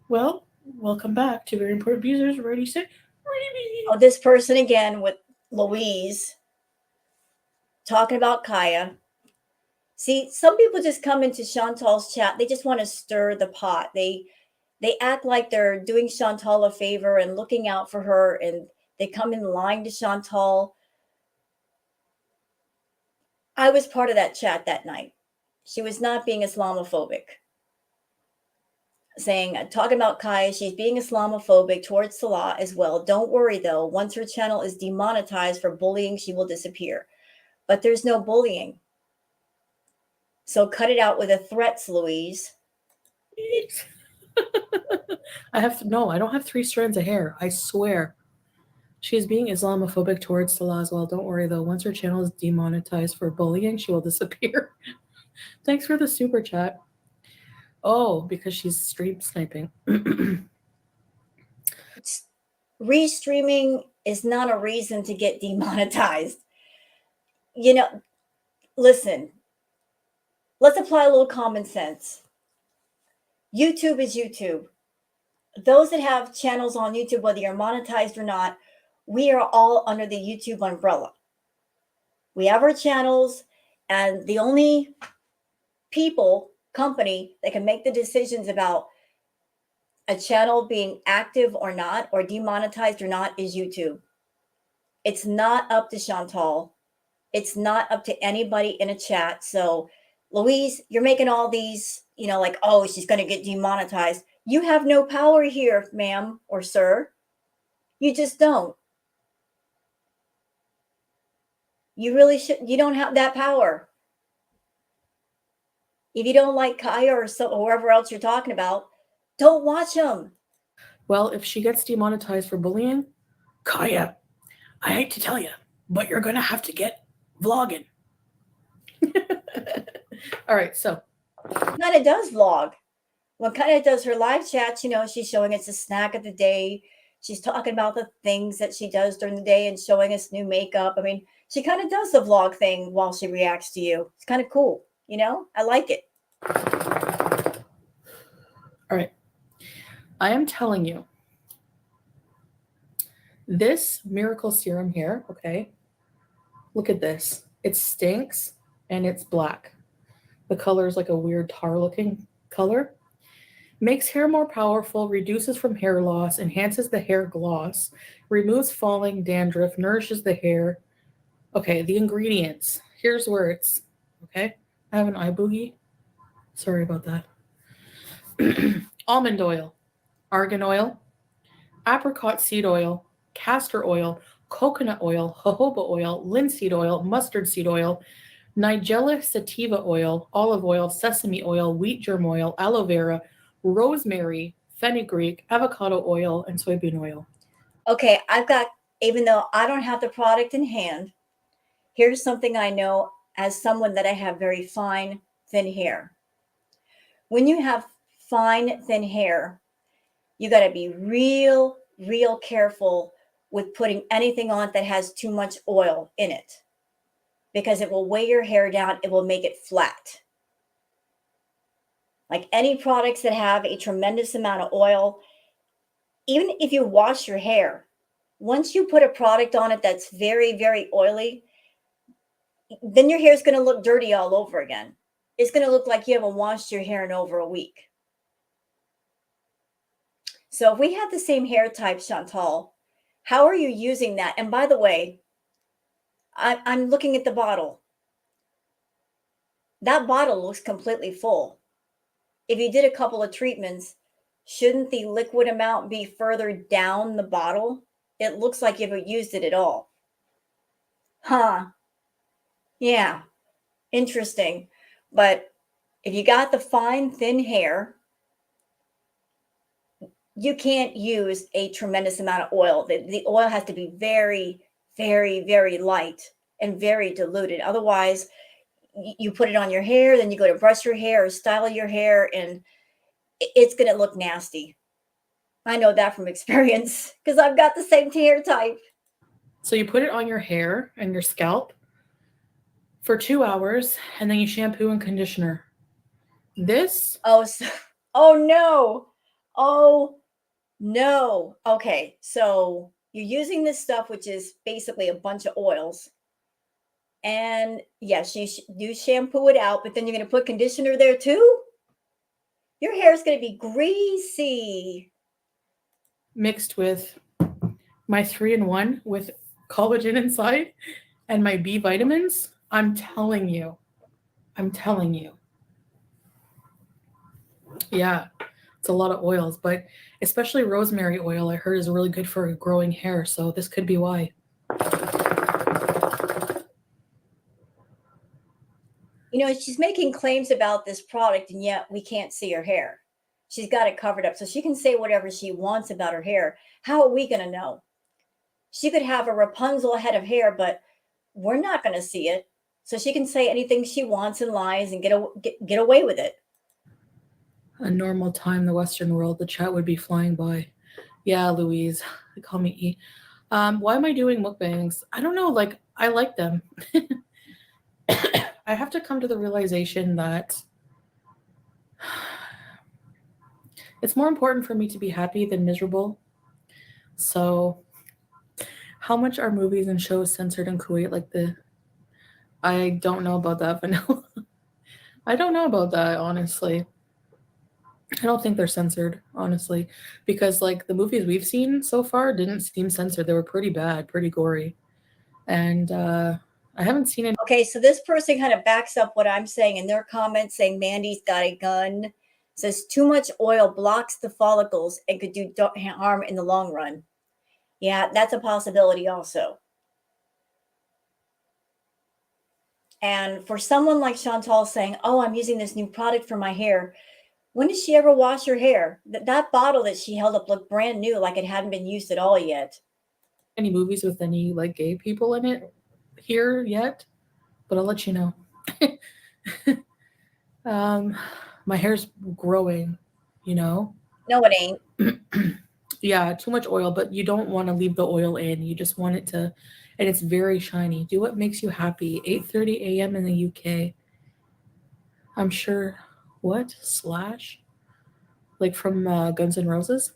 Well, welcome back to Very Important Beezers. Ready, set, ready. Oh, this person again with Louise talking about Kaya. See, some people just come into Chantal's chat. They just want to stir the pot. They act like they're doing Chantal a favor and looking out for her, and they come in line to Chantal. I was part of that chat that night. She was not being Islamophobic. Saying, talking about Kaya, she's being Islamophobic towards Salah as well. Don't worry though, once her channel is demonetized for bullying, she will disappear. But there's no bullying. So cut it out with the threats, Louise. I don't have 3 strands of hair. I swear. She is being Islamophobic towards Salah as well. Don't worry though. Once her channel is demonetized for bullying, she will disappear. Thanks for the super chat. Oh, because she's stream sniping. Restreaming is not a reason to get demonetized. You know, listen, let's apply a little common sense. YouTube is YouTube. Those that have channels on YouTube, whether you're monetized or not, we are all under the YouTube umbrella. We have our channels, and the only company that can make the decisions about a channel being active or not, or demonetized or not, is YouTube. It's not up to Chantal. It's not up to anybody in a chat. So, Louise, you're making all these, like, oh, she's going to get demonetized. You have no power here, ma'am or sir. You just don't. You really should. You don't have that power. If you don't like Kaya or whoever else you're talking about, don't watch them. Well, if she gets demonetized for bullying, Kaya, I hate to tell you, but you're gonna have to get vlogging. All right, so Kinda does vlog. When Kinda does her live chats, she's showing us a snack of the day. She's talking about the things that she does during the day and showing us new makeup. I mean, she kind of does the vlog thing while she reacts to you. It's kind of cool. I like it. all right, I am telling you, this miracle serum here, okay? Look at this. It stinks and it's black. The color is like a weird tar looking color. Makes hair more powerful, reduces from hair loss, enhances the hair gloss, removes falling dandruff, nourishes the hair. Okay, the ingredients. Here's where it's okay. I have an eye boogie. Sorry about that. Almond oil, argan oil, apricot seed oil, castor oil, coconut oil, jojoba oil, linseed oil, mustard seed oil, Nigella sativa oil, olive oil, sesame oil, wheat germ oil, aloe vera, rosemary, fenugreek, avocado oil, and soybean oil. Okay, even though I don't have the product in hand, here's something I know as someone that I have very fine, thin hair. When you have fine, thin hair, you got to be real, real careful with putting anything on that has too much oil in it because it will weigh your hair down. It will make it flat. Like any products that have a tremendous amount of oil, even if you wash your hair, once you put a product on it that's very, very oily, then your hair is going to look dirty all over again. It's going to look like you haven't washed your hair in over a week. So if we have the same hair type, Chantal, how are you using that? And by the way, I'm looking at the bottle. That bottle looks completely full. If you did a couple of treatments, shouldn't the liquid amount be further down the bottle? It looks like you haven't used it at all. Huh. Yeah. Interesting. But if you got the fine, thin hair, you can't use a tremendous amount of oil. The oil has to be very, very, very light and very diluted. Otherwise, you put it on your hair, then you go to brush your hair or style your hair, and it's going to look nasty. I know that from experience because I've got the same hair type. So you put it on your hair and your scalp for 2 hours, and then you shampoo and conditioner. This Oh no. Oh no. Okay, so you're using this stuff, which is basically a bunch of oils. And yes, you shampoo it out, but then you're going to put conditioner there too? Your hair is going to be greasy. mixed with my 3-in-1 with collagen inside and my B vitamins. I'm telling you. Yeah, it's a lot of oils, but especially rosemary oil, I heard is really good for growing hair. So this could be why. She's making claims about this product, and yet we can't see her hair. She's got it covered up. So she can say whatever she wants about her hair. How are we going to know? She could have a Rapunzel head of hair, but we're not going to see it. So she can say anything she wants and lies and get away with it. A normal time in the Western world, the chat would be flying by. Yeah, Louise, they call me E. Why am I doing mukbangs? I don't know. Like, I like them. I have to come to the realization that it's more important for me to be happy than miserable. So, how much are movies and shows censored in Kuwait? I don't know about that, Vanilla. I don't know about that, honestly. I don't think they're censored, honestly, because the movies we've seen so far didn't seem censored. They were pretty bad, pretty gory, and I haven't seen it. Okay, so this person kind of backs up what I'm saying in their comments, saying Mandy's got a gun. Says too much oil blocks the follicles and could do harm in the long run. Yeah, that's a possibility also. And for someone like Chantal saying, "Oh, I'm using this new product for my hair," when did she ever wash her hair? That bottle that she held up looked brand new, like it hadn't been used at all yet. Any movies with any like gay people in it here yet, but I'll let you know. um, my hair's growing, you know. No, it ain't. Yeah, too much oil, but you don't want to leave the oil in. You just want it to, and it's very shiny. Do what makes you happy. 8:30 a.m. in the UK. I'm sure. What slash? Like from Guns N' Roses.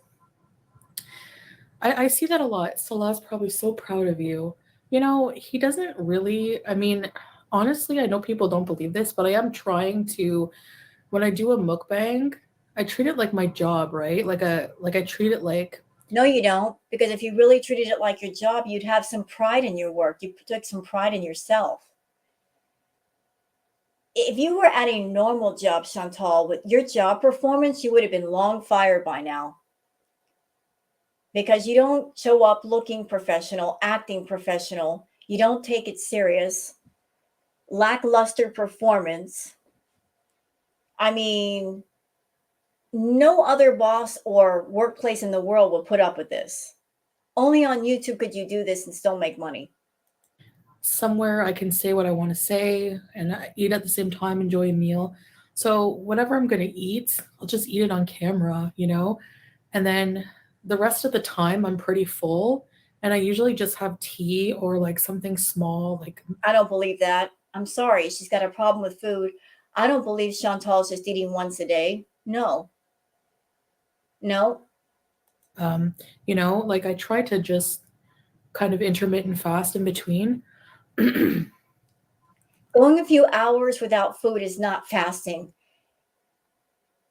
I see that a lot. Salah's probably so proud of you. You know, he doesn't really. I mean, honestly, I know people don't believe this, but I am trying to. When I do a mukbang, I treat it like my job, right? Like I treat it like No, you don't. Because if you really treated it like your job, you'd have some pride in your work. You took some pride in yourself. If you were at a normal job, Chantal, with your job performance, you would have been long fired by now. Because you don't show up looking professional, acting professional. You don't take it serious. Lackluster performance. I mean, no other boss or workplace in the world will put up with this. Only on YouTube could you do this and still make money. somewhere I can say what I want to say and eat at the same time, enjoy a meal. So whatever I'm going to eat, I'll just eat it on camera, you know? And then the rest of the time I'm pretty full and I usually just have tea or like something small like I don't believe that. I'm sorry. She's got a problem with food. I don't believe Chantal's just eating once a day. No, no. um you know, like I try to just kind of intermittent fast in between. Going a few hours without food is not fasting.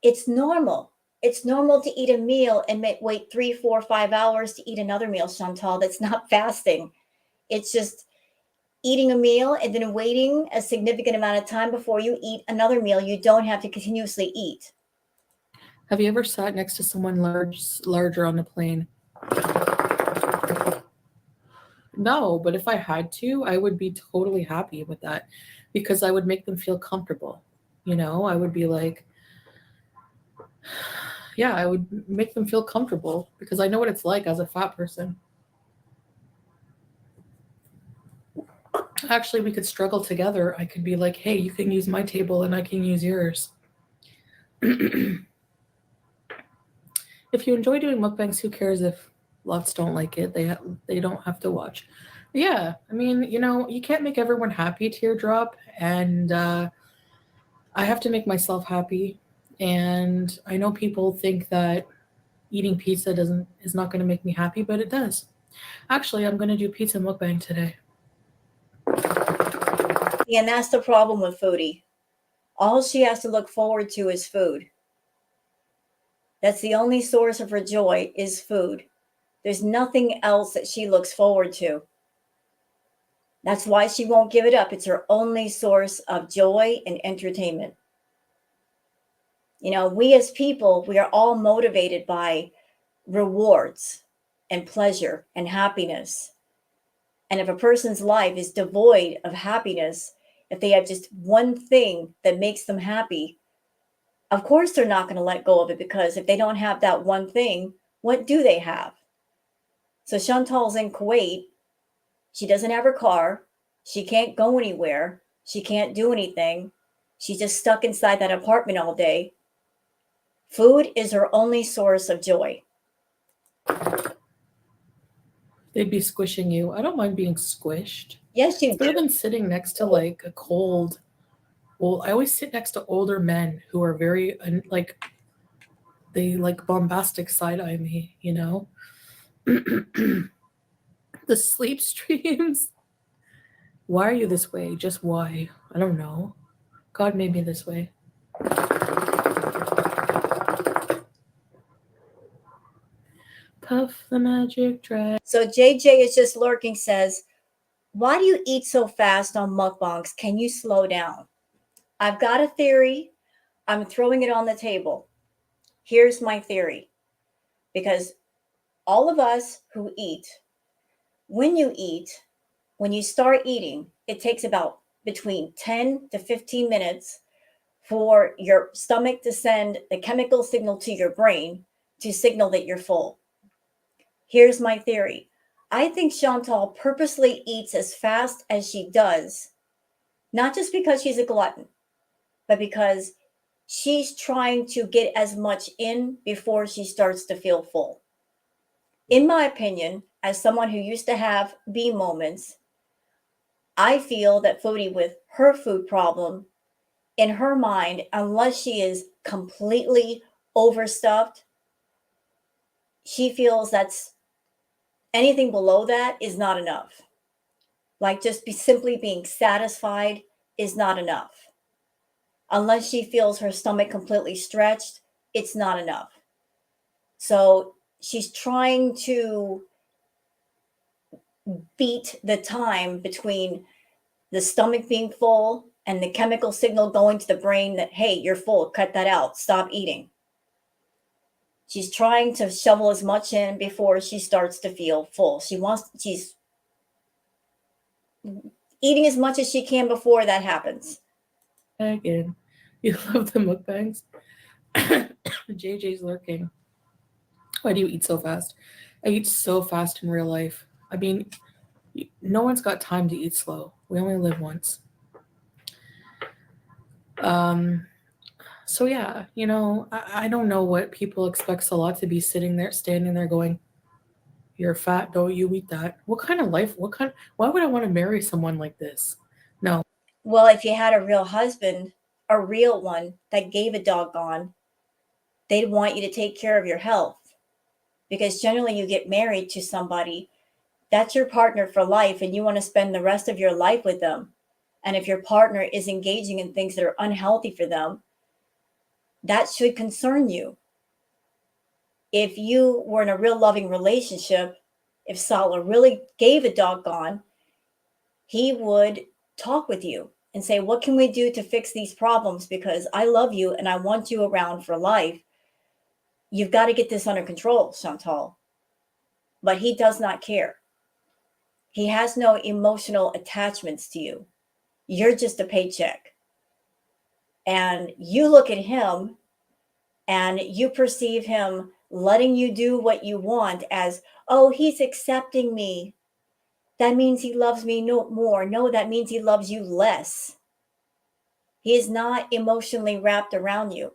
It's normal. It's normal to eat a meal and wait 3, 4, 5 hours to eat another meal, Chantal. That's not fasting. It's just eating a meal and then waiting a significant amount of time before you eat another meal. You don't have to continuously eat. Have you ever sat next to someone larger on the plane? No, but if I had to, I would be totally happy with that because I would make them feel comfortable. You know, I would be like, yeah, I would make them feel comfortable because I know what it's like as a fat person. Actually, we could struggle together. I could be like, hey, you can use my table and I can use yours. If you enjoy doing mukbangs, who cares if lots don't like it? They don't have to watch. Yeah, I mean, you know, you can't make everyone happy. Teardrop, and I have to make myself happy. And I know people think that eating pizza doesn't is not going to make me happy, but it does. Actually, I'm going to do pizza mukbang today. And that's the problem with Foodie. All she has to look forward to is food. That's the only source of her joy is food. There's nothing else that she looks forward to. That's why she won't give it up. It's her only source of joy and entertainment. You know, we as people, we are all motivated by rewards and pleasure and happiness. And if a person's life is devoid of happiness, if they have just one thing that makes them happy, of course they're not going to let go of it because if they don't have that one thing, what do they have? So Chantal's in Kuwait. She doesn't have her car. She can't go anywhere. She can't do anything. She's just stuck inside that apartment all day. Food is her only source of joy. They'd be squishing you. I don't mind being squished. Yes, It's you better do. than sitting next to like a cold. Well, I always sit next to older men who are very like they like bombastic side eye me. You know, the sleep streams. Why are you this way? Just why? I don't know. God made me this way. Puff the magic dragon. So JJ is just lurking, says, "Why do you eat so fast on mukbangs? Can you slow down?" I've got a theory. I'm throwing it on the table. Here's my theory. Because all of us who eat, when you eat, when you start eating, it takes about between 10 to 15 minutes for your stomach to send the chemical signal to your brain to signal that you're full. Here's my theory. I think Chantal purposely eats as fast as she does, not just because she's a glutton, but because she's trying to get as much in before she starts to feel full. In my opinion, as someone who used to have B moments, I feel that Foodie, with her food problem, in her mind, unless she is completely overstuffed, she feels that's anything below that is not enough. Like just simply being satisfied is not enough. Unless she feels her stomach completely stretched, it's not enough. So she's trying to beat the time between the stomach being full and the chemical signal going to the brain that, hey, you're full, cut that out, stop eating. She's trying to shovel as much in before she starts to feel full. She's eating as much as she can before that happens. Again, you love the mukbangs. JJ's lurking. Why do you eat so fast? I eat so fast in real life. I mean, no one's got time to eat slow. We only live once. So yeah, I don't know what people expect a lot to be sitting there, standing there going, "You're fat, don't you eat that." What kind of life? Why would I want to marry someone like this? No. Well, if you had a real husband, a real one that gave a doggone, they'd want you to take care of your health. Because generally you get married to somebody, that's your partner for life, and you want to spend the rest of your life with them. And if your partner is engaging in things that are unhealthy for them, that should concern you. If you were in a real loving relationship, if Salah really gave a doggone, he would talk with you and say, what can we do to fix these problems? Because I love you and I want you around for life. You've got to get this under control, Chantal. But he does not care. He has no emotional attachments to you. You're just a paycheck. And you look at him and you perceive him letting you do what you want as, oh, he's accepting me. That means he loves me no more. No, that means he loves you less. He is not emotionally wrapped around you.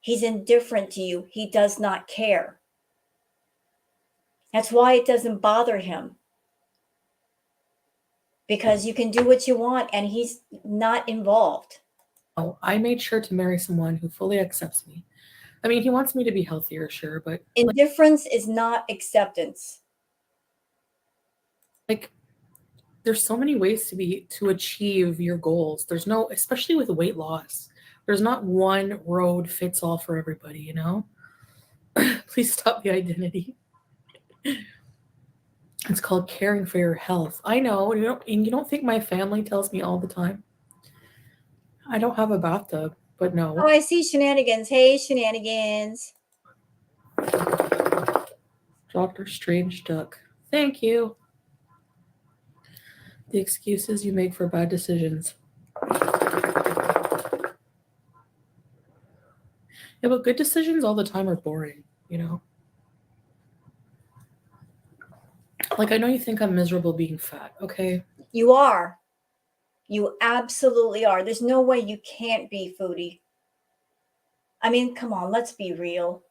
He's indifferent to you. He does not care. That's why it doesn't bother him. Because you can do what you want and he's not involved. Oh, I made sure to marry someone who fully accepts me. I mean, he wants me to be healthier, sure, but indifference is not acceptance. Like, there's so many ways to achieve your goals. There's no, especially with weight loss, there's not one road fits all for everybody, Please stop the identity. It's called caring for your health. I know, and you don't think my family tells me all the time. I don't have a bathtub, but no. Oh, I see shenanigans. Hey, shenanigans. Dr. Strange Duck. Thank you. The excuses you make for bad decisions. Yeah, but good decisions all the time are boring, Like, I know you think I'm miserable being fat, okay? You are. You absolutely are. There's no way you can't be, Foodie. I mean, come on, let's be real.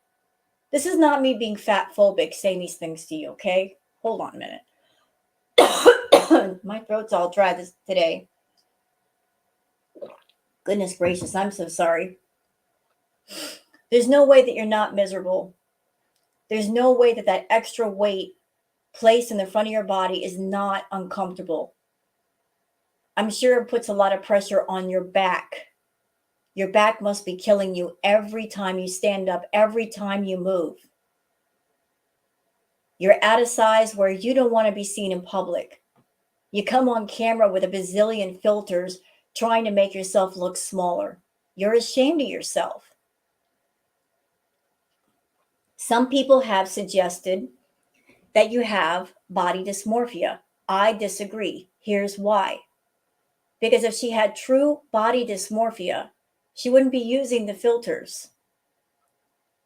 This is not me being fat phobic saying these things to you, okay? Hold on a minute. My throat's all dry today. Goodness gracious, I'm so sorry. There's no way that you're not miserable. There's no way that that extra weight placed in the front of your body is not uncomfortable. I'm sure it puts a lot of pressure on your back. Your back must be killing you every time you stand up, every time you move. You're at a size where you don't want to be seen in public. You come on camera with a bazillion filters trying to make yourself look smaller. You're ashamed of yourself. Some people have suggested that you have body dysmorphia. I disagree. Here's why. Because if she had true body dysmorphia, she wouldn't be using the filters.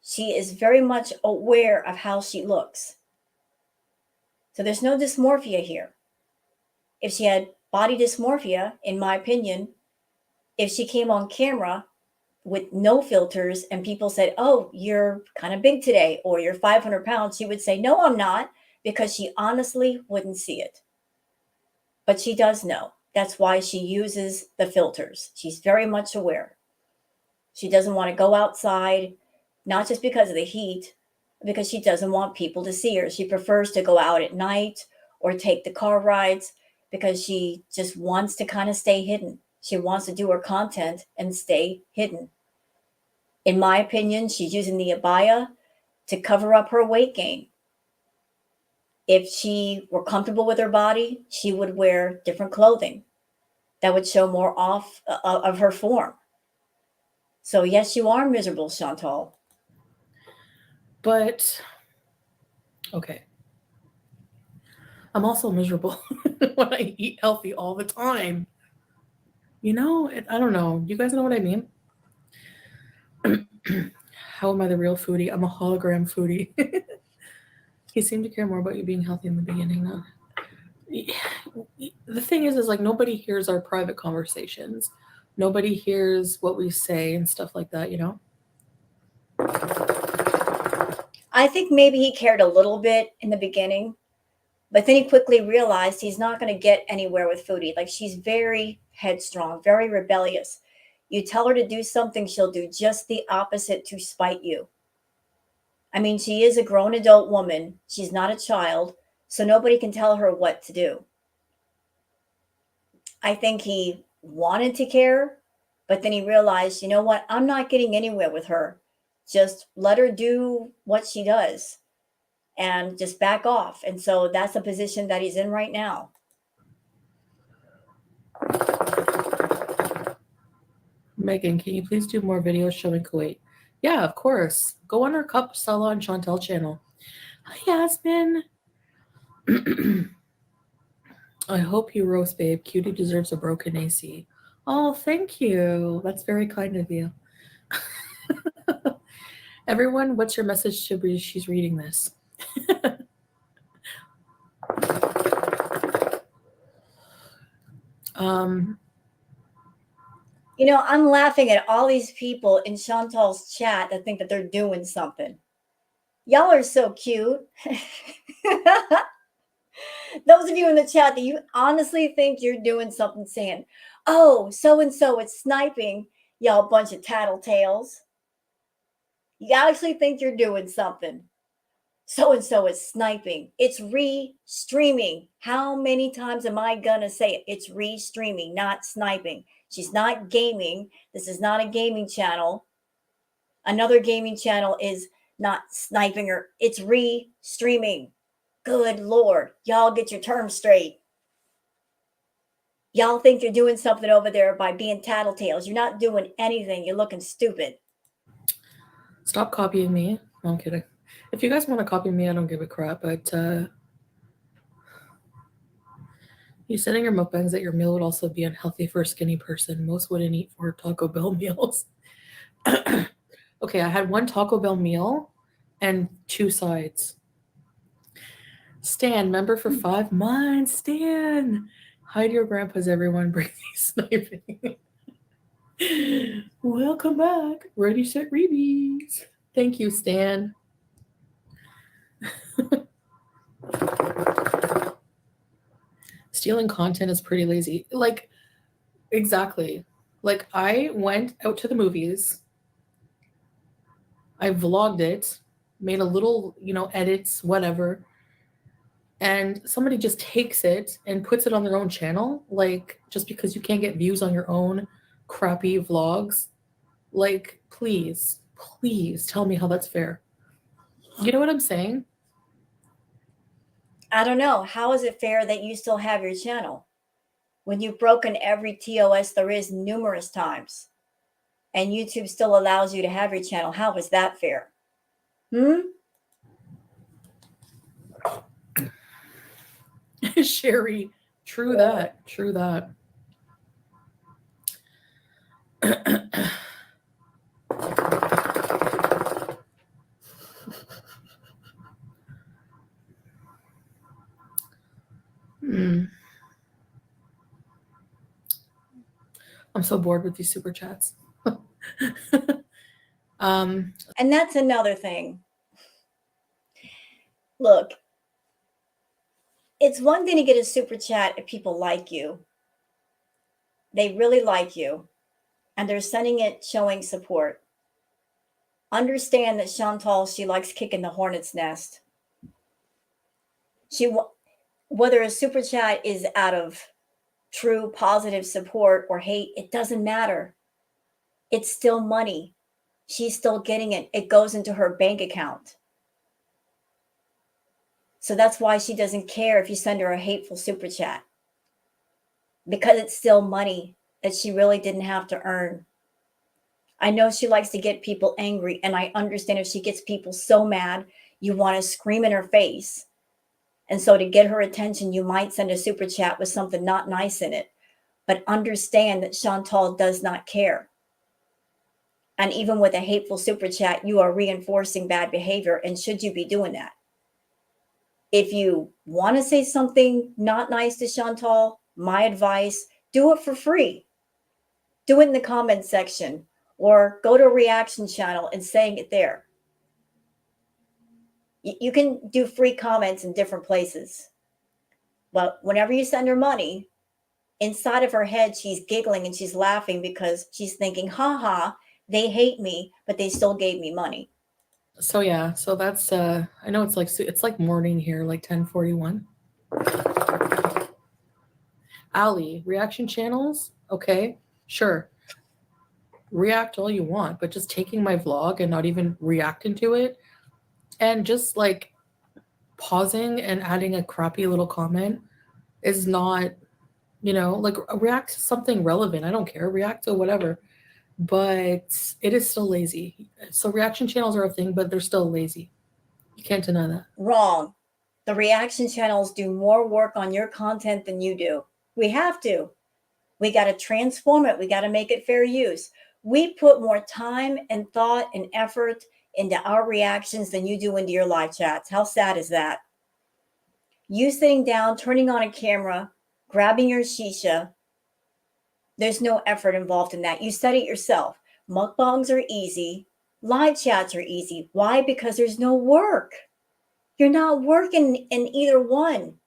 She is very much aware of how she looks. So there's no dysmorphia here. If she had body dysmorphia, in my opinion, if she came on camera with no filters and people said, "Oh, you're kind of big today," or "You're 500 pounds," she would say, "No, I'm not," because she honestly wouldn't see it. But she does know. That's why she uses the filters. She's very much aware. She doesn't want to go outside, not just because of the heat, because she doesn't want people to see her. She prefers to go out at night or take the car rides because she just wants to kind of stay hidden. She wants to do her content and stay hidden. In my opinion, she's using the abaya to cover up her weight gain. If she were comfortable with her body, she would wear different clothing that would show more off of her form. So yes, you are miserable, Chantal. But okay, I'm also miserable when I eat healthy all the time. I don't know. You guys know what I mean? How am I the real foodie? I'm a hologram foodie. He seemed to care more about you being healthy in the beginning, though. The thing is like nobody hears our private conversations. Nobody hears what we say and stuff like that. I think maybe he cared a little bit in the beginning, but then he quickly realized he's not going to get anywhere with Foodie. Like she's very headstrong, very rebellious. You tell her to do something, she'll do just the opposite to spite you. I mean, she is a grown adult woman. She's not a child, so nobody can tell her what to do. I think he wanted to care, but then he realized, you know what? I'm not getting anywhere with her. Just let her do what she does and just back off. And so that's the position that he's in right now. Megan, can you please do more videos showing Kuwait? Yeah, of course. Go on our Cup Stella and Chantel channel. Hi, Yasmin. I hope you roast, babe. Cutie deserves a broken AC. Oh, thank you. That's very kind of you. Everyone, what's your message to she's reading this? um, I'm laughing at all these people in Chantal's chat that think that they're doing something. Y'all are so cute. Those of you in the chat that you honestly think you're doing something, saying, "Oh, so and so is sniping," y'all bunch of tattletales. You actually think you're doing something. So and so is sniping. It's re-streaming. How many times am I gonna say it? It's re-streaming, not sniping. She's not gaming. This is not a gaming channel. Another gaming channel is not sniping her. It's re-streaming. Good Lord. Y'all get your terms straight. Y'all think you're doing something over there by being tattletales. You're not doing anything. You're looking stupid. Stop copying me. No, I'm kidding. If you guys want to copy me, I don't give a crap. But you said in your mukbangs that your meal would also be unhealthy for a skinny person. Most wouldn't eat 4 Taco Bell meals. Okay, I had 1 Taco Bell meal and 2 sides. Stan, member for 5 months. Stan, hide your grandpas, everyone. Bring these sniping. Welcome back. Ready, set, rebees. Thank you, Stan. Stealing content is pretty lazy. Like, exactly. Like, I went out to the movies. I vlogged it, made a little, edits, whatever. And somebody just takes it and puts it on their own channel. Like, just because you can't get views on your own crappy vlogs. Like, please tell me how that's fair. You know what I'm saying? I don't know. How is it fair that you still have your channel when you've broken every TOS there is numerous times and YouTube still allows you to have your channel? How is that fair? Sherry, true that. Mm. I'm so bored with these super chats. And that's another thing. Look, it's one thing to get a super chat if people like you. They really like you, and they're sending it showing support. Understand that Chantal, she likes kicking the hornet's nest. Whether a super chat is out of true positive support or hate, it doesn't matter. It's still money. She's still getting it. It goes into her bank account. So that's why she doesn't care if you send her a hateful super chat, because it's still money that she really didn't have to earn. I know she likes to get people angry, and I understand if she gets people so mad, you want to scream in her face. And so to get her attention, you might send a super chat with something not nice in it. But understand that Chantal does not care. And even with a hateful super chat, you are reinforcing bad behavior. And should you be doing that? If you want to say something not nice to Chantal, my advice, do it for free. Do it in the comment section or go to a reaction channel and saying it there. You can do free comments in different places. But whenever you send her money, inside of her head, she's giggling and she's laughing because she's thinking, ha ha, they hate me, but they still gave me money. So yeah, so that's I know it's like morning here, like 10:41. Ali, reaction channels, okay, sure. React all you want, but just taking my vlog and not even reacting to it and just like pausing and adding a crappy little comment is not, like react to something relevant. I don't care. React to whatever. But it is still lazy. So reaction channels are a thing, but they're still lazy. You can't deny that. Wrong. The reaction channels do more work on your content than you do. We have to. We got to transform it. We got to make it fair use. We put more time and thought and effort into our reactions than you do into your live chats. How sad is that? You sitting down, turning on a camera, grabbing your shisha, there's no effort involved in that. You said it yourself. Mukbangs are easy. Live chats are easy. Why? Because there's no work. You're not working in either one.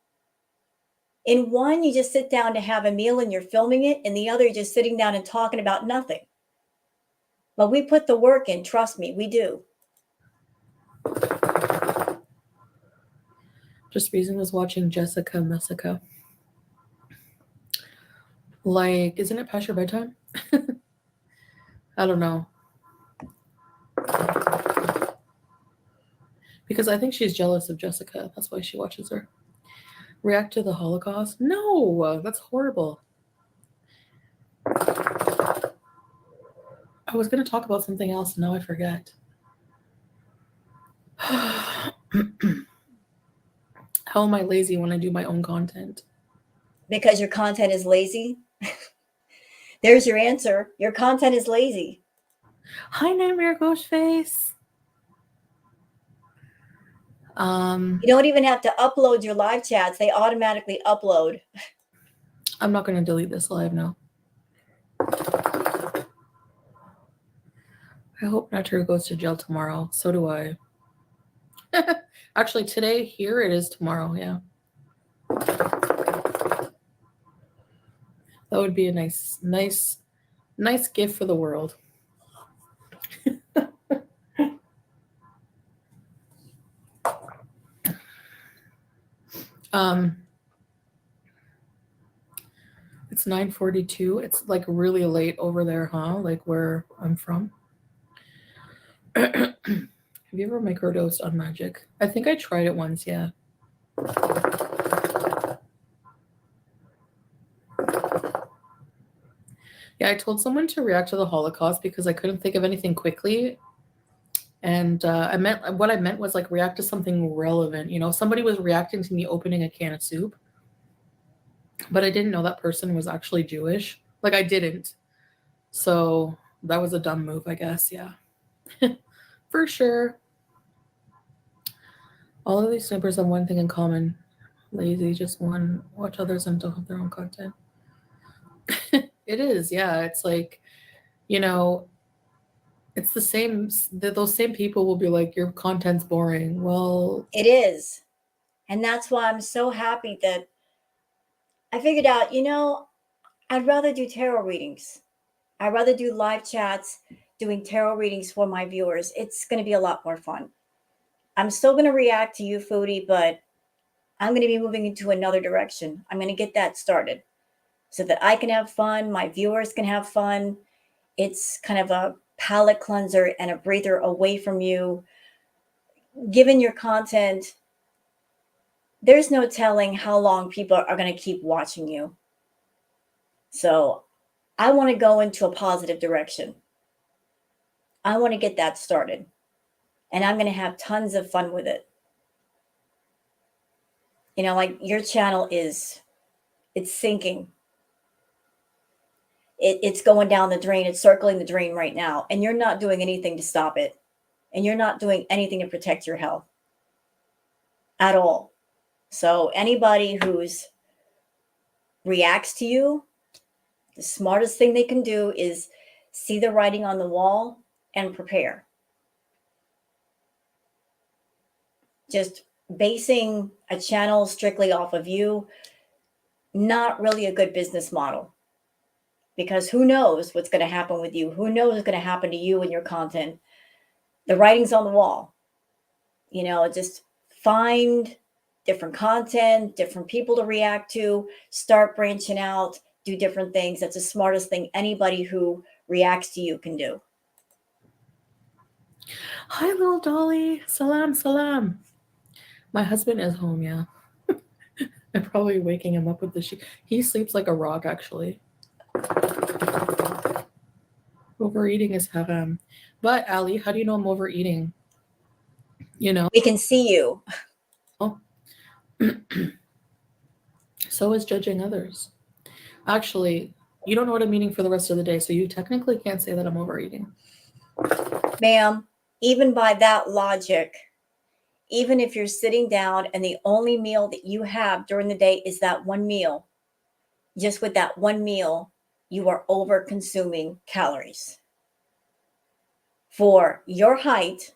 In one, you just sit down to have a meal and you're filming it. In the other, you're just sitting down and talking about nothing. But we put the work in. Trust me, we do. Just reason was watching Jessica Messica. Like, isn't it past your bedtime? I don't know. Because I think she's jealous of Jessica. That's why she watches her. React to the Holocaust? No, that's horrible. I was going to talk about something else, and now I forget. How am I lazy when I do my own content? Because your content is lazy. There's your answer. Your content is lazy. Hi, Nightmare Ghostface. You don't even have to upload your live chats. They automatically upload. I'm not going to delete this live now. I hope Nature goes to jail tomorrow. So do I. Actually, today, here it is tomorrow, yeah. That would be a nice gift for the world. It's 9:42. It's like really late over there, huh? Like where I'm from. Have you ever microdosed on magic? I think I tried it once, yeah. Yeah, I told someone to react to the Holocaust because I couldn't think of anything quickly. And what I meant was like react to something relevant. Somebody was reacting to me opening a can of soup, but I didn't know that person was actually Jewish. Like I didn't. So that was a dumb move, I guess. Yeah. For sure. All of these snippers have one thing in common: lazy, just one, watch others and don't have their own content. It is, yeah. It's like, you know, it's the same, those same people will be like, your content's boring. Well, It is. And that's why I'm so happy that I figured out, I'd rather do tarot readings. I'd rather do live chats doing tarot readings for my viewers. It's going to be a lot more fun. I'm still going to react to you, Foodie, but I'm going to be moving into another direction. I'm going to get that started so that I can have fun, my viewers can have fun. It's kind of a palate cleanser and a breather away from you. Given your content, there's no telling how long people are going to keep watching you. So I want to go into a positive direction. I want to get that started. And I'm going to have tons of fun with it. Like your channel it's sinking. It's going down the drain. It's circling the drain right now. And you're not doing anything to stop it. And you're not doing anything to protect your health at all. So anybody who's reacts to you, the smartest thing they can do is see the writing on the wall and prepare. Just basing a channel strictly off of you, not really a good business model. Because who knows what's going to happen with you? Who knows what's going to happen to you and your content? The writing's on the wall. Just find different content, different people to react to, start branching out, do different things. That's the smartest thing anybody who reacts to you can do. hi, little Dolly. Salam, salam. My husband is home, yeah. I'm probably waking him up with the sheet. He sleeps like a rock, actually. Overeating is haram. But, Ali, how do you know I'm overeating? We can see you. So is judging others. Actually, you don't know what I'm eating for the rest of the day, so you technically can't say that I'm overeating. Ma'am, even by that logic, even if you're sitting down and the only meal that you have during the day is that one meal, just with that one meal, you are over consuming calories. For your height,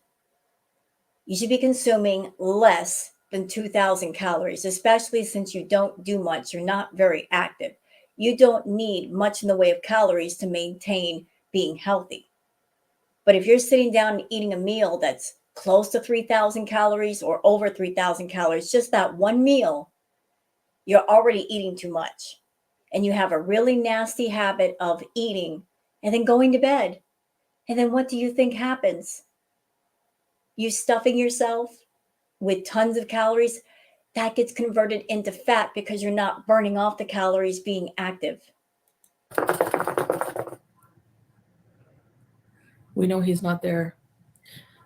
you should be consuming less than 2,000 calories, especially since you don't do much. You're not very active. You don't need much in the way of calories to maintain being healthy. But if you're sitting down and eating a meal that's close to 3,000 calories or over 3,000 calories, just that one meal, you're already eating too much. And you have a really nasty habit of eating and then going to bed. And then what do you think happens? You stuffing yourself with tons of calories, that gets converted into fat because you're not burning off the calories being active. We know he's not there.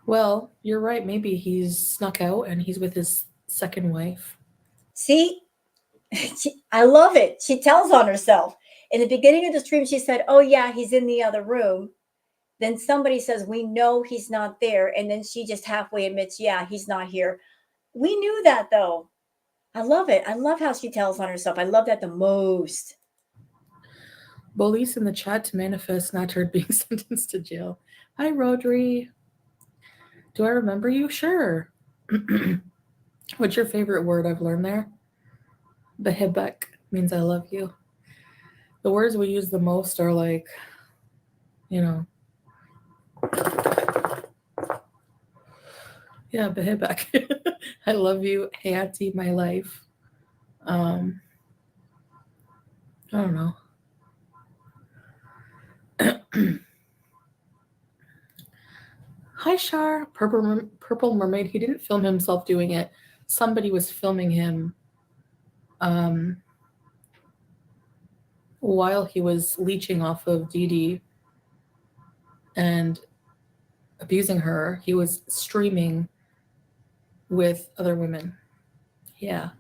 Well, you're right. Maybe he's snuck out and he's with his second wife. See, I love it. She tells on herself. In the beginning of the stream, she said, oh, yeah, he's in the other room. Then somebody says, we know he's not there. And then she just halfway admits, yeah, he's not here. We knew that, though. I love it. I love how she tells on herself. I love that the most. Police in the chat to manifest not heard being sentenced to jail. Hi, Rodri. Do I remember you? Sure. What's your favorite word I've learned there? Behebek means I love you. The words we use the most are like, yeah, behebek. I love you, Hayati, my life. I don't know. Hi, Shar. Purple Mermaid. He didn't film himself doing it. Somebody was filming him while he was leeching off of Dee Dee and abusing her. He was streaming with other women. Yeah.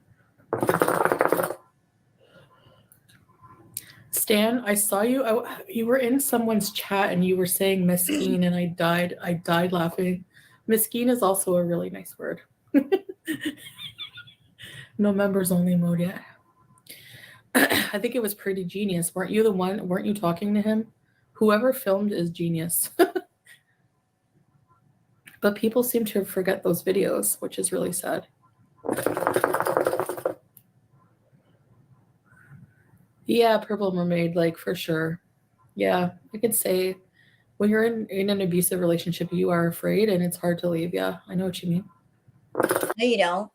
Stan, I saw you. You were in someone's chat and you were saying mesquine, and I died. I died laughing. Mesquine is also a really nice word. No members only mode yet. I think it was pretty genius. Weren't you the one? Weren't you talking to him? Whoever filmed is genius. But people seem to forget those videos, which is really sad. Yeah, Purple Mermaid, like for sure. Yeah, I could say when you're in an abusive relationship, you are afraid and it's hard to leave. Yeah, I know what you mean. No, you don't.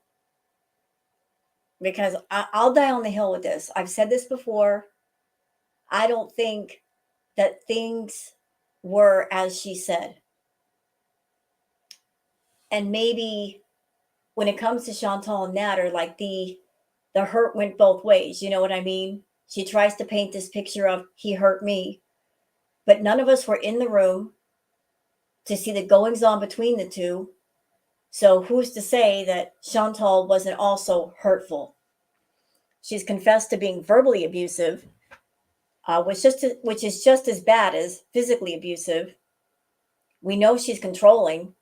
Because I'll die on the hill with this. I've said this before. I don't think that things were as she said. And maybe when it comes to Chantal and Natter, like the hurt went both ways. You know what I mean? She tries to paint this picture of he hurt me, but none of us were in the room to see the goings on between the two. So who's to say that Chantal wasn't also hurtful? She's confessed to being verbally abusive, which is just as bad as physically abusive. We know she's controlling.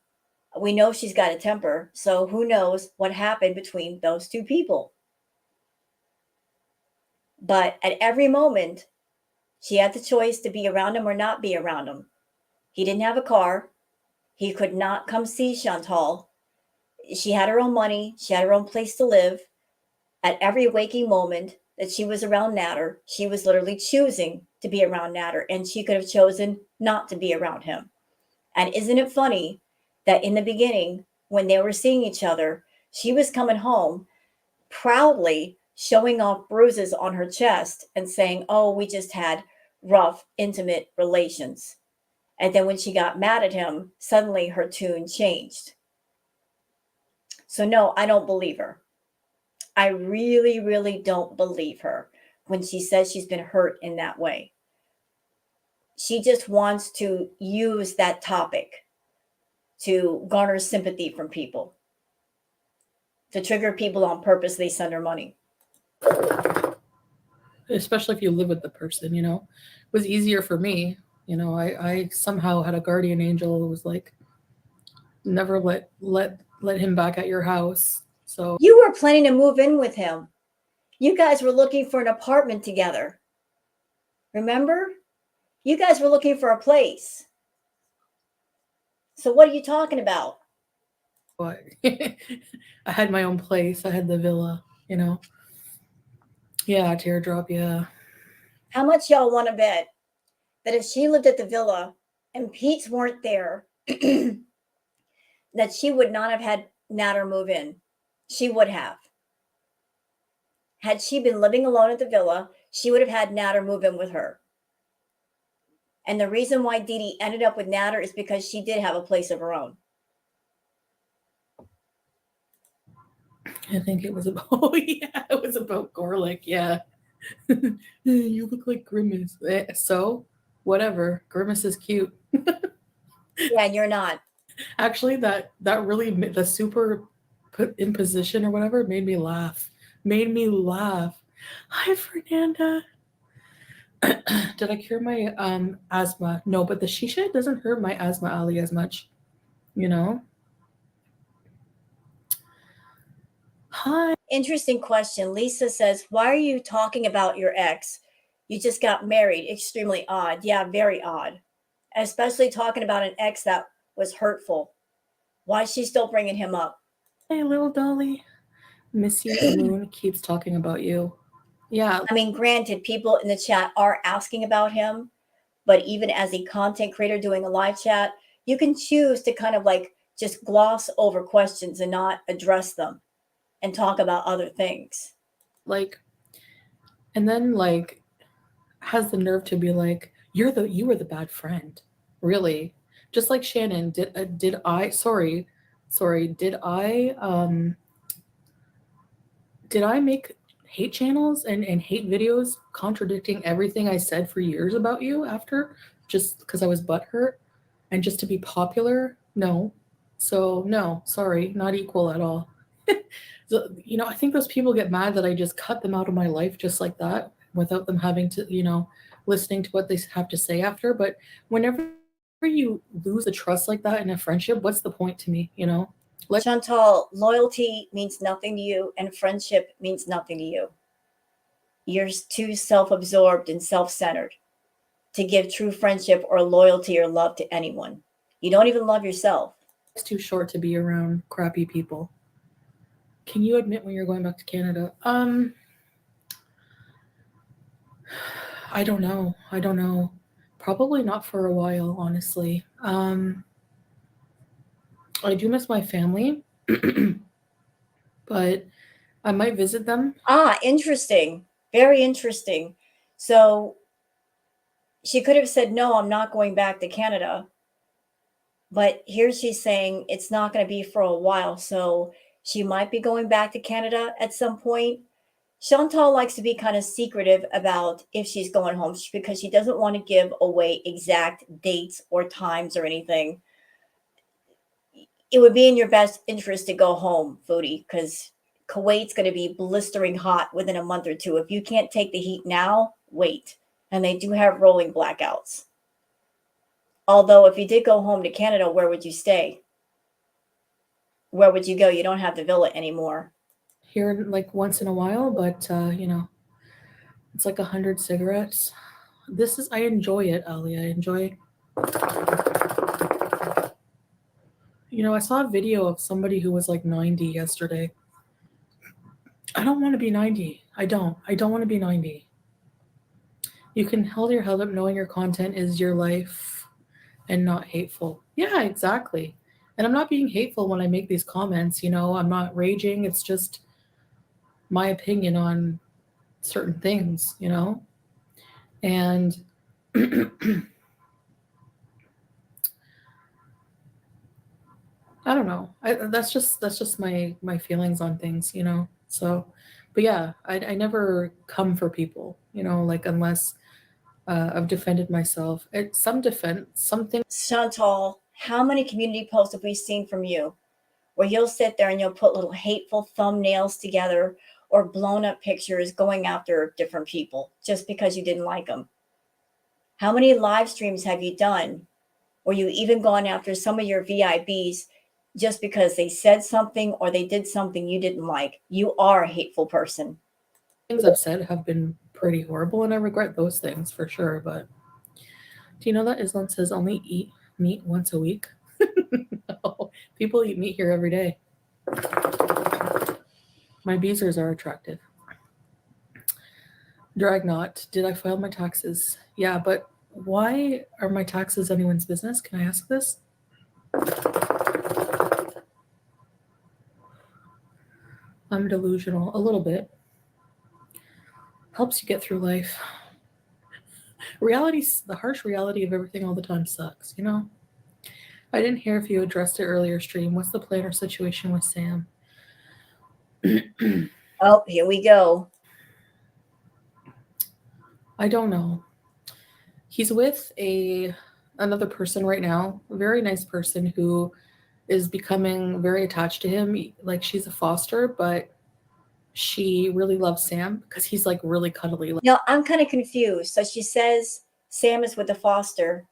We know she's got a temper. So who knows what happened between those two people? But at every moment, she had the choice to be around him or not be around him. He didn't have a car. He could not come see Chantal. She had her own money. She had her own place to live. At every waking moment that she was around Natter, she was literally choosing to be around Natter, and she could have chosen not to be around him. And isn't it funny that in the beginning, when they were seeing each other, she was coming home proudly showing off bruises on her chest and saying, "Oh, we just had rough, intimate relations." And then when she got mad at him, suddenly her tune changed. So, no, I don't believe her. I really, really don't believe her when she says she's been hurt in that way. She just wants to use that topic to garner sympathy from people, to trigger people on purpose. They send her money. Especially if you live with the person, you know. It was easier for me. You know, I somehow had a guardian angel who was like, never let him back at your house. So You were planning to move in with him. You guys were looking for an apartment together. Remember? You guys were looking for a place. So what are you talking about? but I had my own place. I had the villa, you know. Yeah, teardrop, yeah. How much y'all want to bet that if she lived at the villa and Pete's weren't there, that she would not have had Natter move in? She would have. Had she been living alone at the villa, she would have had Natter move in with her. And the reason why Dee Dee ended up with Natter is because she did have a place of her own. I think it was about oh yeah, it was about Gorlick, yeah. You look like Grimace. So, whatever. Grimace is cute. Yeah, and you're not. Actually, that really the super put in position or whatever made me laugh. Made me laugh. Hi, Fernanda. Did I cure my asthma? No, but the shisha doesn't hurt my asthma alley as much. You know. Hi. Interesting question. Lisa says, "Why are you talking about your ex? You just got married. Extremely odd." Yeah, very odd. Especially talking about an ex that was hurtful. Why is she still bringing him up? Hey, little dolly. Missy Moon keeps talking about you. Yeah. I mean, granted, people in the chat are asking about him, but even as a content creator doing a live chat, you can choose to kind of like just gloss over questions and not address them and talk about other things. Like, and then like has the nerve to be like, you were the bad friend. Really? Just like Shannon, did I did I make hate channels and hate videos contradicting everything I said for years about you after just because I was butthurt and just to be popular? No. So no, sorry, not equal at all. So, you know, I think those people get mad that I just cut them out of my life just like that without them having to, listening to what they have to say after. But whenever you lose the trust like that in a friendship, what's the point to me? Let's Chantal, loyalty means nothing to you, and friendship means nothing to you. You're too self absorbed and self centered to give true friendship or loyalty or love to anyone. You don't even love yourself. life's too short to be around crappy people. Can you admit when you're going back to Canada? I don't know. I don't know. Probably not for a while, honestly. I do miss my family, but I might visit them. Ah, interesting. Very interesting. So she could have said, no, I'm not going back to Canada. But here she's saying it's not going to be for a while. So she might be going back to Canada at some point. Chantal likes to be kind of secretive about if she's going home because she doesn't want to give away exact dates or times or anything. It would be in your best interest to go home, Foodie, because Kuwait's going to be blistering hot within a month or two. If you can't take the heat now, wait. And they do have rolling blackouts. Although, if you did go home to Canada, where would you stay? Where would you go? You don't have the villa anymore. Here like once in a while, but it's like 100 cigarettes. I enjoy it, Ali. I enjoy. I saw a video of somebody who was like 90 yesterday. I don't want to be 90. I don't. I don't want to be 90. You can hold your head up knowing your content is your life and not hateful. Yeah, exactly. And I'm not being hateful when I make these comments, I'm not raging. It's just my opinion on certain things. And I don't know. That's just my feelings on things. So, but yeah, I never come for people, like unless I've defended myself. Some defense, something. Chantal, how many community posts have we seen from you where you'll sit there and you'll put little hateful thumbnails together or blown up pictures going after different people just because you didn't like them? How many live streams have you done where you even gone after some of your VIBs just because they said something or they did something you didn't like? You are a hateful person. Things I've said have been pretty horrible, and I regret those things for sure. But do you know that Islam says only eat meat once a week? No, people eat meat here every day. My beezers are attractive. Dragnot, did I file my taxes? Yeah, but why are my taxes anyone's business? Can I ask this? I'm delusional a little bit. Helps you get through life. The harsh reality of everything all the time sucks. I didn't hear if you addressed it earlier stream. What's the plan or situation with Sam? Oh, here we go. I don't know. He's with another person right now, a very nice person who is becoming very attached to him. Like she's a foster, but she really loves Sam because he's like really cuddly. Now, I'm kind of confused. So she says Sam is with the foster.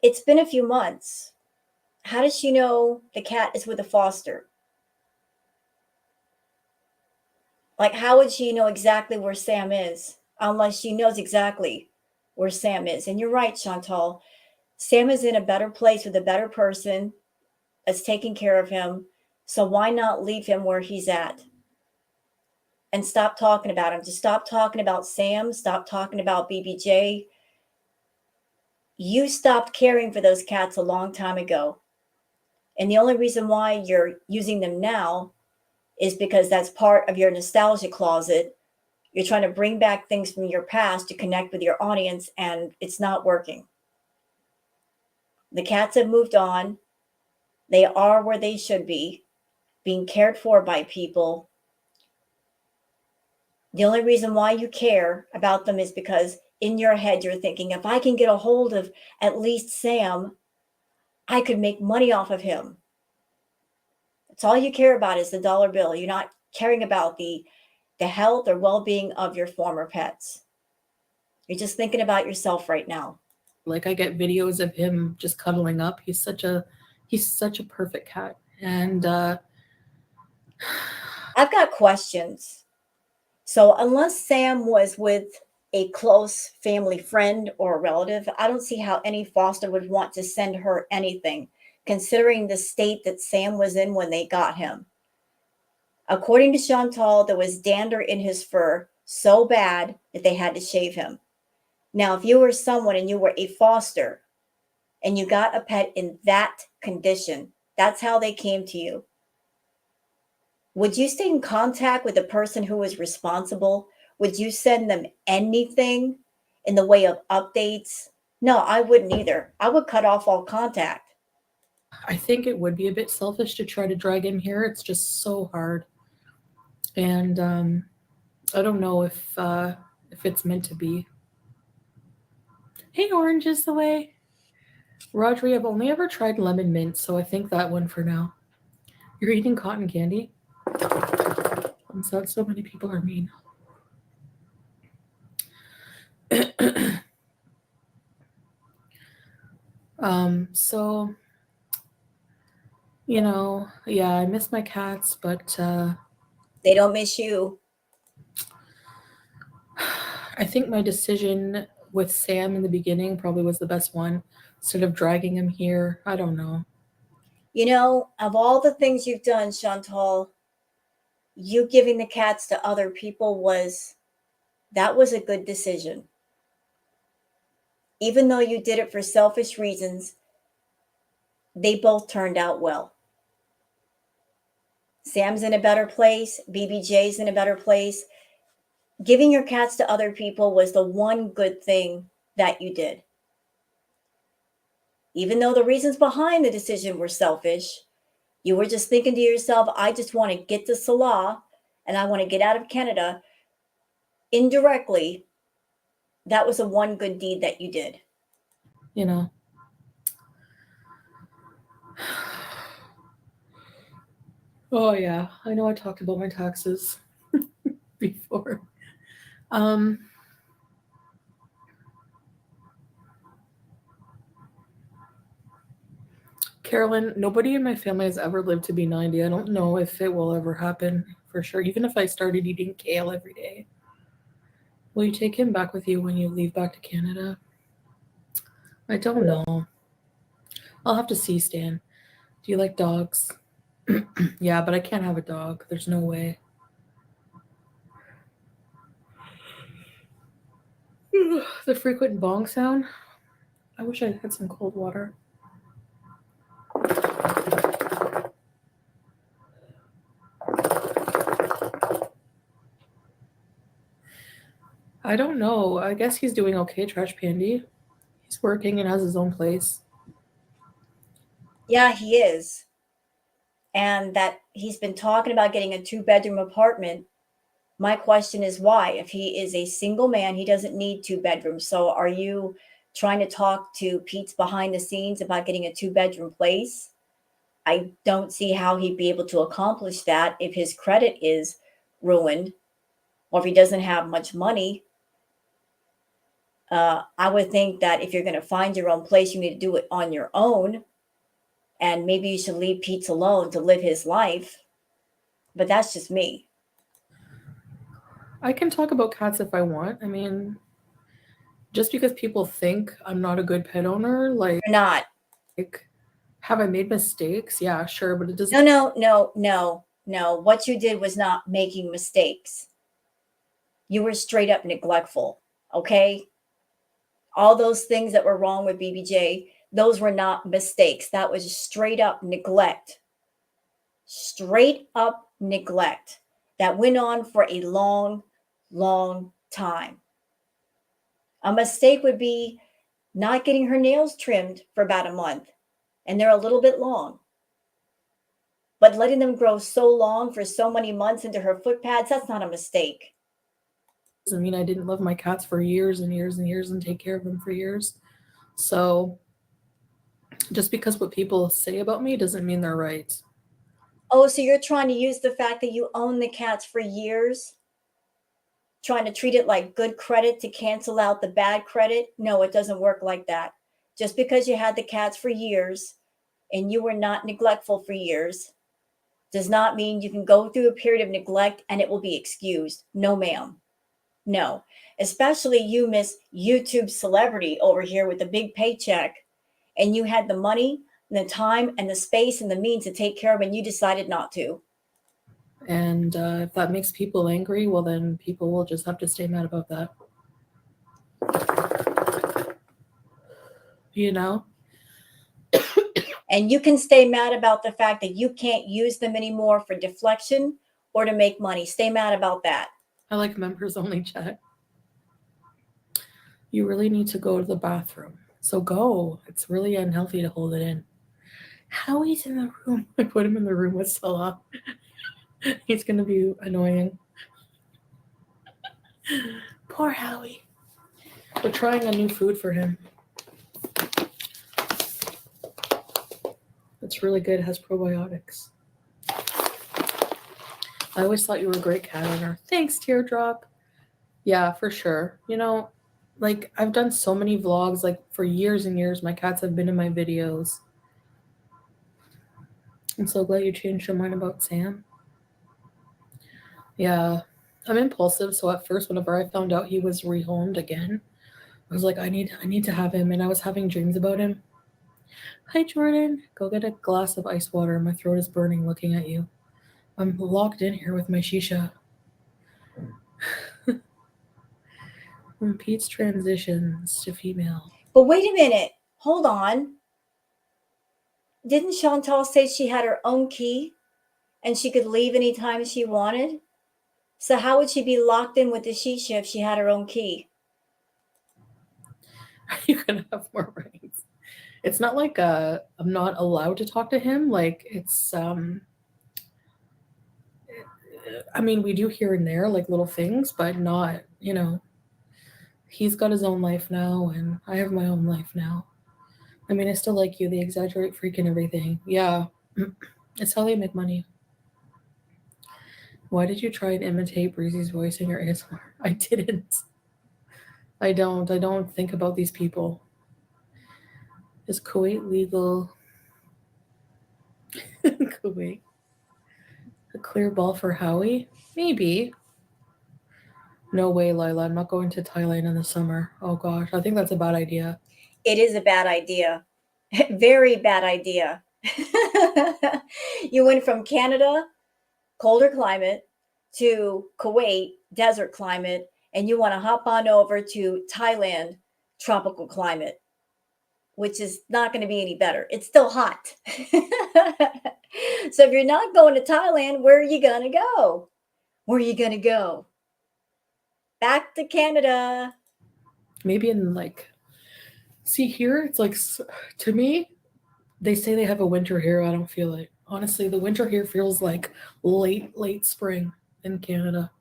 It's been a few months. How does she know the cat is with the foster? Like, how would she know exactly where Sam is unless she knows exactly where Sam is? And you're right, Chantal. Sam is in a better place with a better person that's taking care of him. So why not leave him where he's at and stop talking about him? Just stop talking about Sam. Stop talking about BBJ. You stopped caring for those cats a long time ago. And the only reason why you're using them now is because that's part of your nostalgia closet. You're trying to bring back things from your past to connect with your audience, and it's not working. The cats have moved on. They are where they should be, being cared for by people. The only reason why you care about them is because in your head you're thinking, if I can get a hold of at least Sam, I could make money off of him. That's all you care about is the dollar bill. You're not caring about the the health or well-being of your former pets. You're just thinking about yourself right now. Like I get videos of him just cuddling up. He's such a perfect cat. And I've got questions. So, unless Sam was with a close family friend or a relative, I don't see how any foster would want to send her anything, considering the state that Sam was in when they got him. According to Chantal, there was dander in his fur so bad that they had to shave him. Now, if you were someone and you were a foster and you got a pet in that condition, that's how they came to you. Would you stay in contact with the person who was responsible? Would you send them anything in the way of updates? No, I wouldn't either. I would cut off all contact. I think it would be a bit selfish to try to drag him here. It's just so hard. And I don't know if it's meant to be. Hey, orange is the way. Rodri, I've only ever tried lemon mint, so I think that one for now. You're eating cotton candy? I'm sad so many people are mean. So yeah, I miss my cats, but They don't miss you. I think my decision with Sam in the beginning probably was the best one. Instead of dragging him here, I don't know. You know, of all the things you've done, Chantal, you giving the cats to other people that was a good decision. Even though you did it for selfish reasons, they both turned out well. Sam's in a better place, BBJ's in a better place. Giving your cats to other people was the one good thing that you did. Even though the reasons behind the decision were selfish, you were just thinking to yourself, I just want to get to Salah and I want to get out of Canada. Indirectly, that was the one good deed that you did. You know. Oh yeah, I know I talked about my taxes before. Um Carolyn, nobody in my family has ever lived to be 90. I don't know if it will ever happen for sure. Even if I started eating kale every day. Will you take him back with you when you leave back to Canada? I don't know. I'll have to see, Stan. Do you like dogs? Yeah, but I can't have a dog. There's no way. The frequent bong sound. I wish I had some cold water. I don't know. I guess he's doing okay, Trash Pandy. He's working and has his own place. Yeah, he is. And that he's been talking about getting a 2-bedroom apartment. My question is why? If he is a single man, he doesn't need 2 bedrooms. So are you trying to talk to Pete's behind the scenes about getting a 2-bedroom place? I don't see how he'd be able to accomplish that if his credit is ruined or if he doesn't have much money. I would think that if you're going to find your own place, you need to do it on your own. And maybe you should leave Pete alone to live his life. But that's just me. I can talk about cats if I want. I mean, just because people think I'm not a good pet owner, like, You're not. have I made mistakes? Yeah, sure, but it doesn't. No. What you did was not making mistakes. You were straight up neglectful. Okay. All those things that were wrong with BBJ, those were not mistakes. That was straight up neglect. Straight up neglect that went on for a long, long time. A mistake would be not getting her nails trimmed for about a month, and they're a little bit long. But letting them grow so long for so many months into her foot pads, that's not a mistake. I mean, I didn't love my cats for years and years and years and take care of them for years. So just because what people say about me doesn't mean they're right. Oh, so you're trying to use the fact that you own the cats for years trying to treat it like good credit to cancel out the bad credit. No, it doesn't work like that. Just because you had the cats for years and you were not neglectful for years does not mean you can go through a period of neglect and it will be excused. No, ma'am. No. Especially you, Miss YouTube celebrity over here with the big paycheck, and you had the money and the time and the space and the means to take care of them, and you decided not to. And if that makes people angry, well, then people will just have to stay mad about that. You know? And you can stay mad about the fact that you can't use them anymore for deflection or to make money. Stay mad about that. I like members only chat. You really need to go to the bathroom. So go. It's really unhealthy to hold it in. Howie's in the room. I put him in the room with Salah. He's going to be annoying. Poor Howie. We're trying a new food for him. It's really good. It has probiotics. I always thought you were a great cat owner. Thanks, Teardrop. Yeah, for sure. You know, like I've done so many vlogs, like for years and years. My cats have been in my videos. I'm so glad you changed your mind about Sam. Yeah, I'm impulsive. So at first, whenever I found out he was rehomed again, I was like, I need to have him. And I was having dreams about him. Hi, Jordan. Go get a glass of ice water. My throat is burning looking at you. I'm locked in here with my shisha. When Pete's transitions to female. But wait a minute. Hold on. Didn't Chantal say she had her own key and she could leave anytime she wanted? So how would she be locked in with the shisha if she had her own key? You can have more brains. It's not like I'm not allowed to talk to him. Like it's I mean, we do here and there like little things, but not, you know, he's got his own life now and I have my own life now. I mean, I still like you. They exaggerate freaking everything. Yeah. It's how they make money. Why did you try and imitate Breezy's voice in your ASMR? I didn't. I don't think about these people. Is Kuwait legal? Kuwait. A clear ball for Howie? Maybe. No way, Lila. I'm not going to Thailand in the summer. Oh gosh, I think that's a bad idea. It is a bad idea. Very bad idea. You went from Canada, colder climate, to Kuwait, desert climate, and you want to hop on over to Thailand, tropical climate, which is not going to be any better. It's still hot. So if you're not going to Thailand, where are you going to go? Where are you going to go? Back to Canada. Maybe in like, see here, it's like, to me, they say they have a winter here. I don't feel it. Honestly, the winter here feels like late spring in Canada.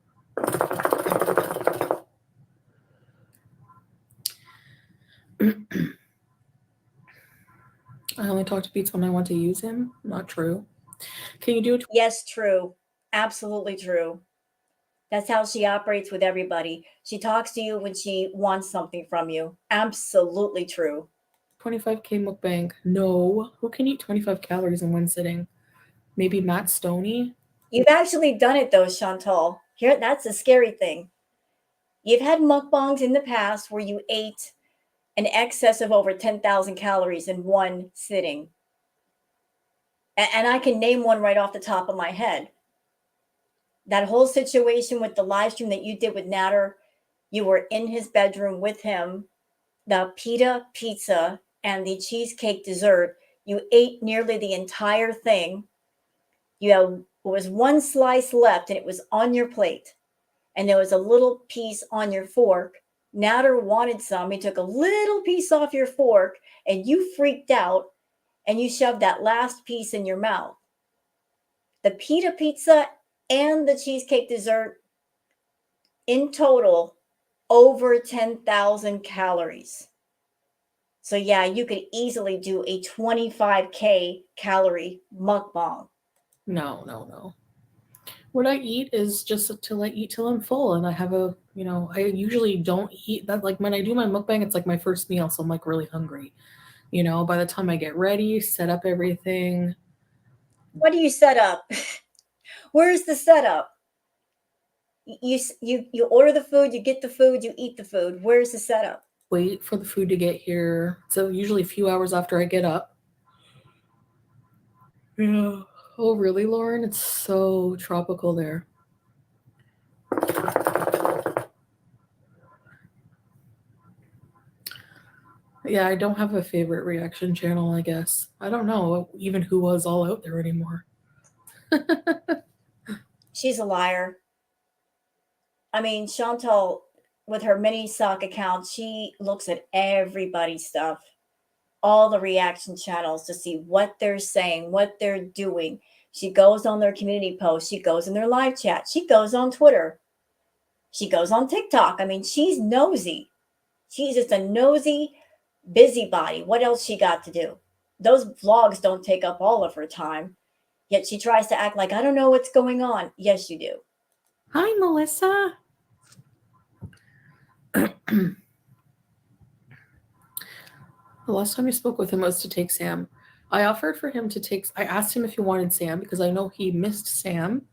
I only talk to Beats when I want to use him. Not true. Can you do it? Yes, true. Absolutely true. That's how she operates with everybody. She talks to you when she wants something from you. Absolutely true. 25K mukbang. No. Who can eat 25 calories in one sitting? Maybe Matt Stoney? You've actually done it though, Chantal. Here, that's a scary thing. You've had mukbangs in the past where you ate an excess of over 10,000 calories in one sitting. And I can name one right off the top of my head. That whole situation with the live stream that you did with Natter, you were in his bedroom with him, the pita pizza and the cheesecake dessert. You ate nearly the entire thing. There was one slice left and it was on your plate. And there was a little piece on your fork. Natter wanted some. He took a little piece off your fork and you freaked out and you shoved that last piece in your mouth. The pita pizza and the cheesecake dessert in total over 10,000 calories. So yeah, you could easily do a 25K calorie mukbang. No. What I eat is just till I eat till I'm full, and I have I usually don't eat that. Like when I do my mukbang, it's like my first meal, so I'm like really hungry. By the time I get ready, set up everything, What do you set up? Where's the setup? You order the food, you get the food, you eat the food. Where's the setup? wait for the food to get here. So usually a few hours after I get up. Yeah. Oh, really, Lauren? It's so tropical there. Yeah, I don't have a favorite reaction channel, I guess. I don't know even who was all out there anymore. She's a liar. I mean, Chantal, with her mini sock account, she looks at everybody's stuff, all the reaction channels to see what they're saying, what they're doing. She goes on their community posts. She goes in their live chat. She goes on Twitter. She goes on TikTok. I mean, she's nosy. She's just a nosy busybody. What else she got to do? Those vlogs don't take up all of her time. Yet she tries to act like, I don't know what's going on. Yes, you do. Hi, Melissa. The last time I spoke with him was to take Sam. I asked him if he wanted Sam because I know he missed Sam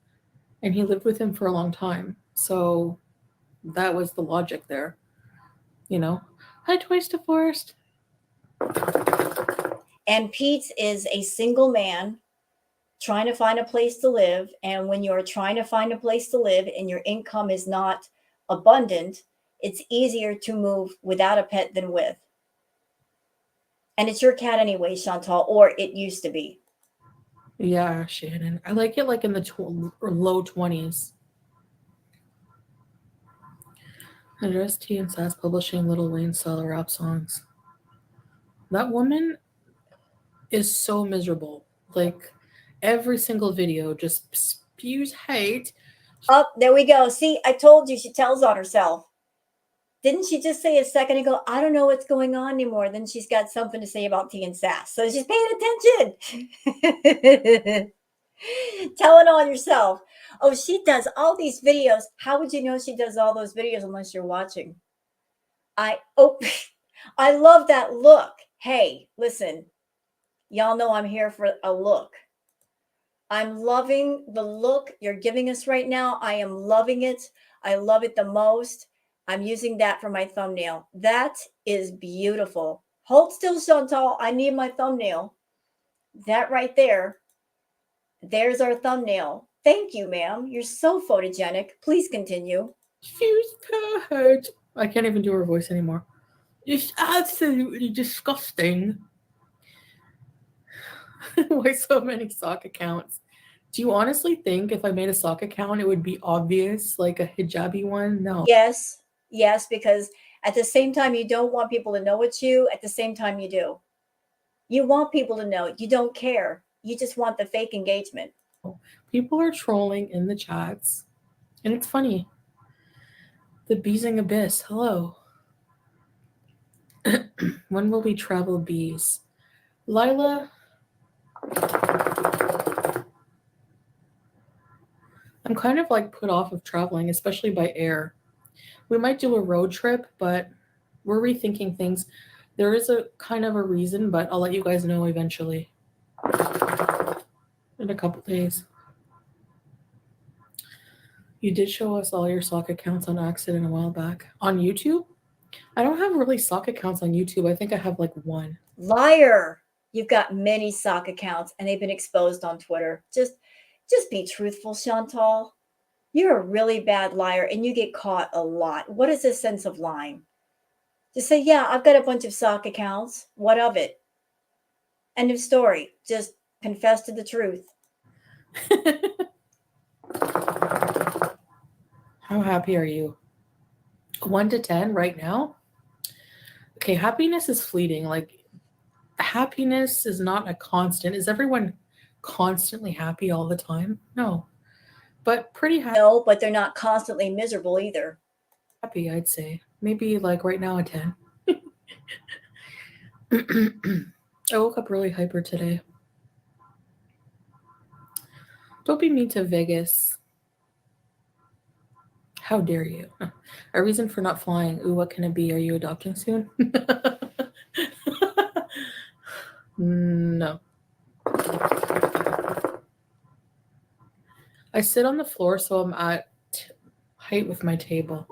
and he lived with him for a long time. So that was the logic there. Hi, Twice Divorced. And Pete is a single man trying to find a place to live. And when you're trying to find a place to live and your income is not abundant, it's easier to move without a pet than with. And it's your cat anyway, Chantal, or it used to be. Yeah, Shannon. I like it like in the low 20s. Address T and Sass publishing Lil Wayne style rap songs. That woman is so miserable. Like every single video just spews hate. Oh, there we go. See, I told you she tells on herself. Didn't she just say a second ago, I don't know what's going on anymore? Then she's got something to say about T and Sass. So she's paying attention. Telling on yourself. Oh, she does all these videos. How would you know she does all those videos unless you're watching? I love that look. Hey, listen, y'all know I'm here for a look. I'm loving the look you're giving us right now. I am loving it. I love it the most. I'm using that for my thumbnail. That is beautiful. Hold still, Chantal. I need my thumbnail. That right there. There's our thumbnail. Thank you, ma'am. You're so photogenic. Please continue. She's perfect. I can't even do her voice anymore. It's absolutely disgusting. Why so many sock accounts? Do you honestly think if I made a sock account, it would be obvious, like a hijabi one? No. Yes, because at the same time, you don't want people to know it's you. At the same time, you do. You want people to know. You don't care. You just want the fake engagement. People are trolling in the chats, and it's funny. The Beesing Abyss, hello. When will we travel bees? Lila, I'm kind of like put off of traveling, especially by air. We might do a road trip, but we're rethinking things. There is a kind of a reason, but I'll let you guys know eventually. In a couple days. You did show us all your sock accounts on accident a while back. On YouTube? I don't have really sock accounts on YouTube. I think I have like one. Liar. You've got many sock accounts and they've been exposed on Twitter. Just be truthful, Chantal. You're a really bad liar and you get caught a lot. What is this sense of lying? Just say, yeah, I've got a bunch of sock accounts. What of it? End of story. Just confess to the truth. How happy are you? 1 to 10 right now? Okay, happiness is fleeting. Like, happiness is not a constant. Is everyone constantly happy all the time? No. But pretty happy. No, but they're not constantly miserable either. Happy, I'd say. Maybe like right now a 10. I woke up really hyper today. Don't be mean to Vegas. How dare you? A reason for not flying. Ooh, what can it be? Are you adopting soon? No. I sit on the floor so I'm at height with my table.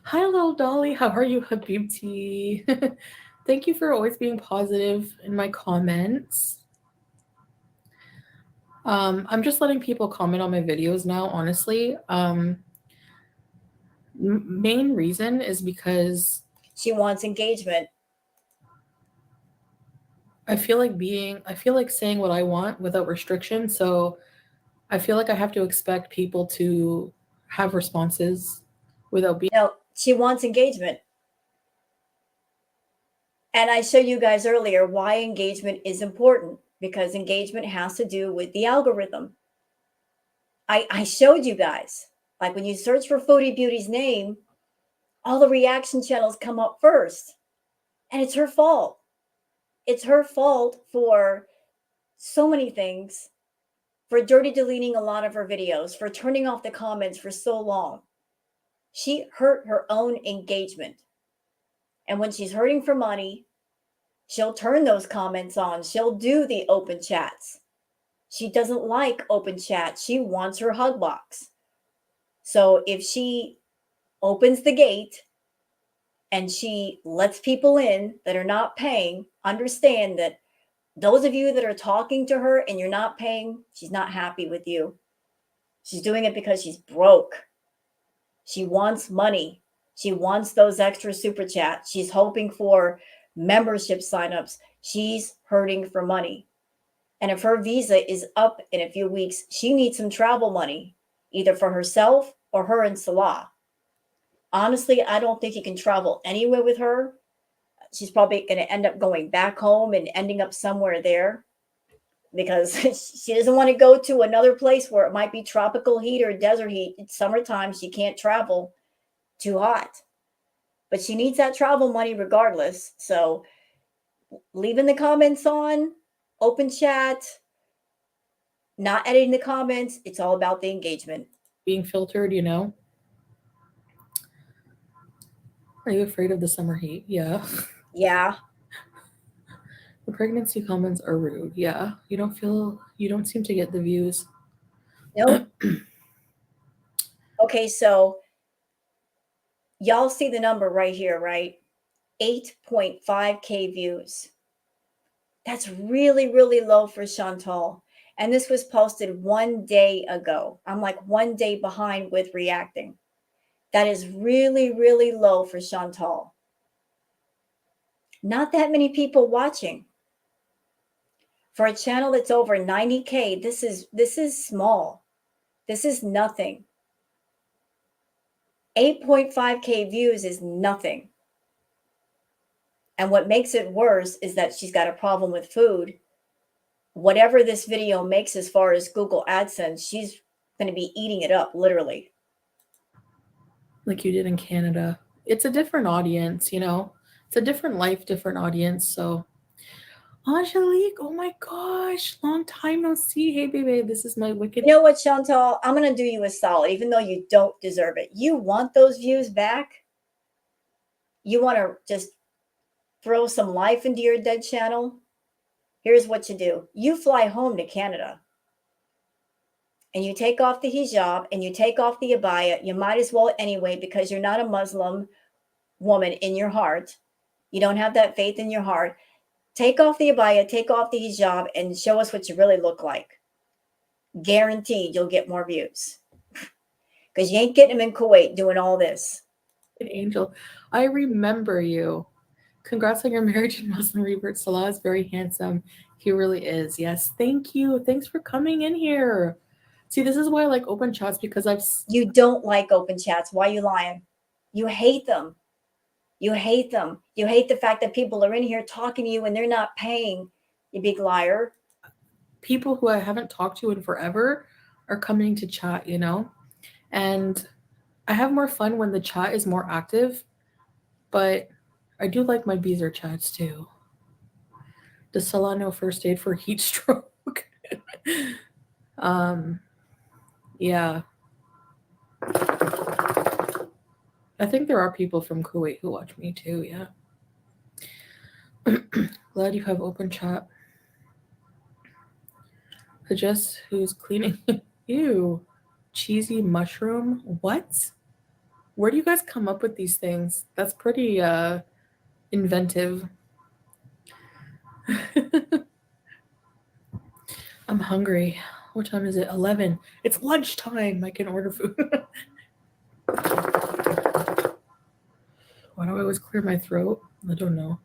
Hi, little Dolly. How are you, Habibti? Thank you for always being positive in my comments. I'm just letting people comment on my videos now, honestly. Main reason is because She wants engagement. I feel like saying what I want without restriction. So I feel like I have to expect people to have responses without being. No, she wants engagement. And I showed you guys earlier why engagement is important, because engagement has to do with the algorithm. I showed you guys, like when you search for Foodie Beauty's name, all the reaction channels come up first. And it's her fault. It's her fault for so many things, for dirty deleting a lot of her videos, for turning off the comments for so long. She hurt her own engagement. And when she's hurting for money, she'll turn those comments on. She'll do the open chats. She doesn't like open chat. She wants her hug box. So if she opens the gate and she lets people in that are not paying, understand that those of you that are talking to her and you're not paying, she's not happy with you. She's doing it because she's broke. She wants money. She wants those extra super chats. She's hoping for membership signups. She's hurting for money. And if her visa is up in a few weeks, she needs some travel money, either for herself or her and Salah. Honestly, I don't think you can travel anywhere with her. She's probably going to end up going back home and ending up somewhere there, because she doesn't want to go to another place where it might be tropical heat or desert heat. It's summertime. She can't travel too hot, but she needs that travel money regardless. So leaving the comments on, open chat, not editing the comments. It's all about the engagement. Being filtered, you know? Are you afraid of the summer heat? Yeah. Yeah. The pregnancy comments are rude. Yeah. You don't seem to get the views. Nope. Okay, so y'all see the number right here, right? 8.5K views. That's really, really low for Chantal. And this was posted 1 day ago. I'm like 1 day behind with reacting. That is really, really low for Chantal. Not that many people watching. For a channel that's over 90K, this is small. This is nothing. 8.5K views is nothing. And what makes it worse is that she's got a problem with food. Whatever this video makes as far as Google AdSense, she's going to be eating it up, literally. Like you did in Canada. It's a different audience, you know? It's a different life, different audience. So, Angelique, oh my gosh, long time no see. Hey, baby, this is my wicked. You know what, Chantal? I'm going to do you a solid, even though you don't deserve it. You want those views back? You want to just throw some life into your dead channel? Here's what you do. You fly home to Canada and you take off the hijab and you take off the abaya. You might as well anyway, because you're not a Muslim woman in your heart. You don't have that faith in your heart. Take off the abaya, take off the hijab, and show us what you really look like. Guaranteed you'll get more views, because you ain't getting them in Kuwait doing all this. Angel, I remember you. Congrats on your marriage and Muslim revert. Salah is very handsome. He really is. Yes. Thank you. Thanks for coming in here. See, this is why I like open chats, because You don't like open chats. Why are you lying? You hate them. You hate them. You hate the fact that people are in here talking to you and they're not paying, you big liar. People who I haven't talked to in forever are coming to chat, you know? And I have more fun when the chat is more active, but I do like my Beezer chats too. Does Salah know first aid for heat stroke? Yeah. I think there are people from Kuwait who watch me too, yeah. Glad you have open chat. Suggest who's cleaning. Ew. Cheesy mushroom? What? Where do you guys come up with these things? That's pretty inventive. I'm hungry. What time is it? 11. It's lunchtime. I can order food. Why do I always clear my throat? I don't know.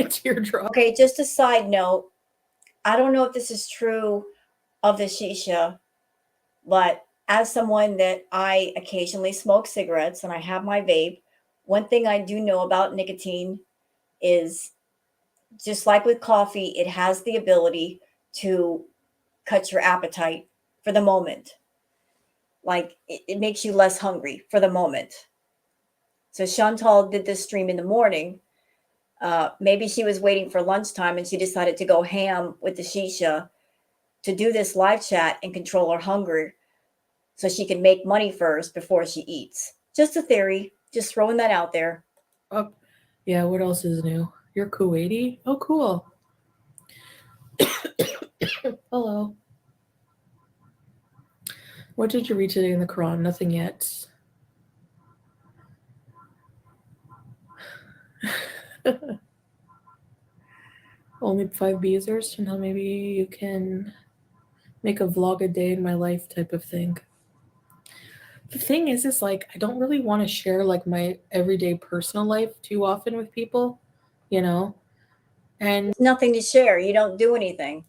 Teardrop. Okay, just a side note. I don't know if this is true of the shisha, but as someone that I occasionally smoke cigarettes and I have my vape, one thing I do know about nicotine is just like with coffee, it has the ability to cut your appetite for the moment. Like it makes you less hungry for the moment. So Chantal did this stream in the morning. Maybe she was waiting for lunchtime and she decided to go ham with the shisha to do this live chat and control her hunger so she can make money first before she eats. Just a theory, just throwing that out there. Oh, yeah, what else is new? You're Kuwaiti? Oh, cool. Hello. What did you read today in the Quran? Nothing yet. Only 5 B'ers, and now maybe you can make a vlog a day in my life type of thing. The thing is like I don't really want to share like my everyday personal life too often with people, you know? And There's nothing to share. You don't do anything.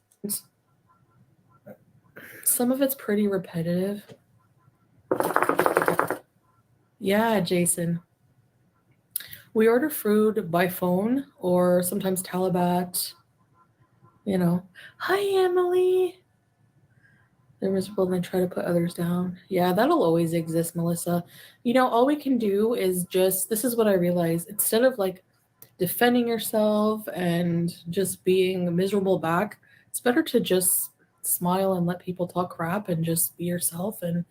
some of it's pretty repetitive. Yeah, Jason. We order food by phone or sometimes Talabat, you know. Hi, Emily. They're miserable and they try to put others down. Yeah, that'll always exist, Melissa. You know, all we can do is just, this is what I realize. Instead of like defending yourself and just being miserable back, it's better to just smile and let people talk crap and just be yourself. And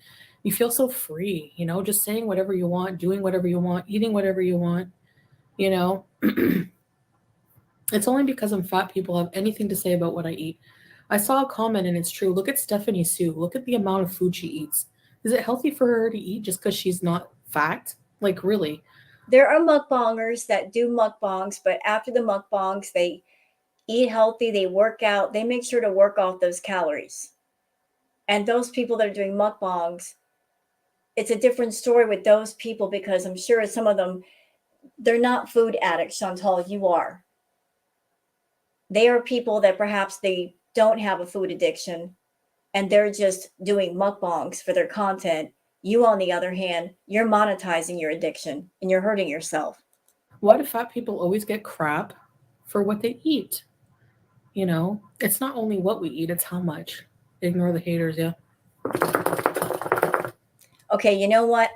you feel so free, you know, just saying whatever you want, doing whatever you want, eating whatever you want, you know. It's only because I'm fat people have anything to say about what I eat. I saw a comment and it's true. Look at Stephanie Sue. Look at the amount of food she eats. Is it healthy for her to eat just because she's not fat? Like, really? There are mukbangers that do mukbangs, but after the mukbangs, they eat healthy, they work out, they make sure to work off those calories. And those people that are doing mukbangs, it's a different story with those people because I'm sure some of them, they're not food addicts, Chantal, you are. They are people that perhaps they don't have a food addiction and they're just doing mukbangs for their content. You, on the other hand, you're monetizing your addiction and you're hurting yourself. Why do fat people always get crap for what they eat? You know, it's not only what we eat, it's how much. Ignore the haters, yeah. Okay, you know what?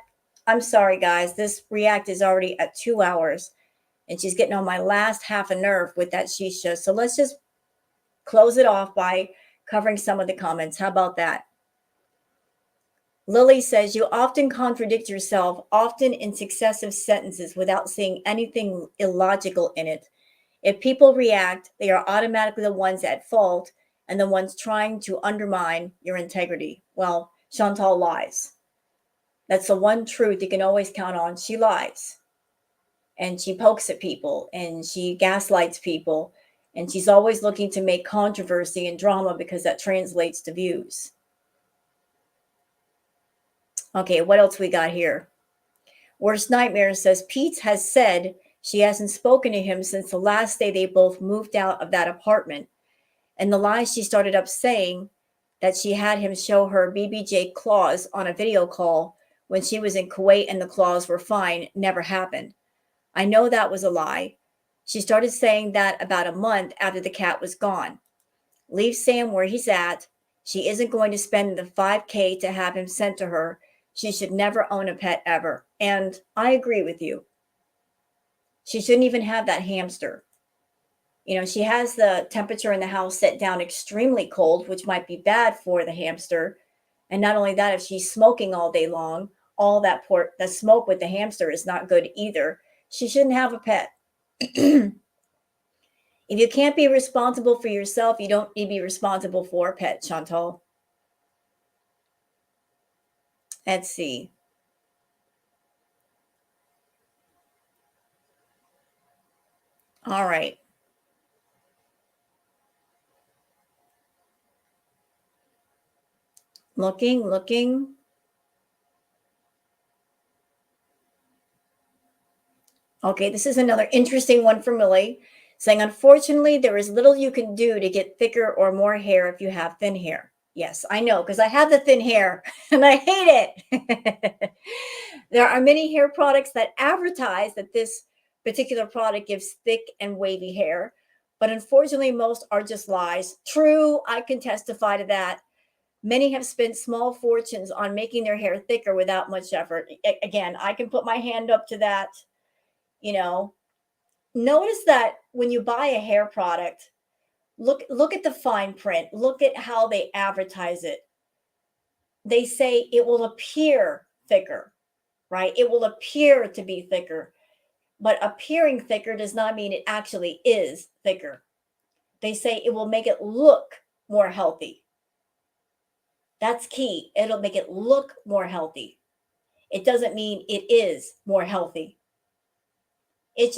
I'm sorry, guys. This react is already at 2 hours and she's getting on my last half a nerve with that shisha. So let's just close it off by covering some of the comments. How about that? Lily says, you often contradict yourself, often in successive sentences without seeing anything illogical in it. If people react, they are automatically the ones at fault and the ones trying to undermine your integrity. Well, Chantal lies. That's the one truth you can always count on. She lies. And she pokes at people and she gaslights people. And she's always looking to make controversy and drama because that translates to views. Okay, what else we got here? Worst Nightmare says Pete has said she hasn't spoken to him since the last day they both moved out of that apartment. And the lie she started up saying that she had him show her BBJ claws on a video call when she was in Kuwait and the claws were fine never happened. I know that was a lie. She started saying that about a month after the cat was gone. Leave Sam where he's at. She isn't going to spend the 5K to have him sent to her. She should never own a pet ever. And I agree with you. She shouldn't even have that hamster. You know, she has the temperature in the house set down extremely cold, which might be bad for the hamster. And not only that, if she's smoking all day long all that the smoke with the hamster is not good either. She shouldn't have a pet. If you can't be responsible for yourself, you don't need to be responsible for a pet, Chantal. Let's see. All right. Looking. Okay, this is another interesting one from Millie, saying, unfortunately, there is little you can do to get thicker or more hair if you have thin hair. Yes, I know, because I have the thin hair and I hate it. There are many hair products that advertise that this particular product gives thick and wavy hair, but unfortunately, most are just lies. True, I can testify to that. Many have spent small fortunes on making their hair thicker without much effort. Again, I can put my hand up to that. You know, notice that when you buy a hair product, look at the fine print. Look at how they advertise it. They say it will appear thicker, right? It will appear to be thicker, but appearing thicker does not mean it actually is thicker. They say it will make it look more healthy. That's key. It'll make it look more healthy. It doesn't mean it is more healthy. It's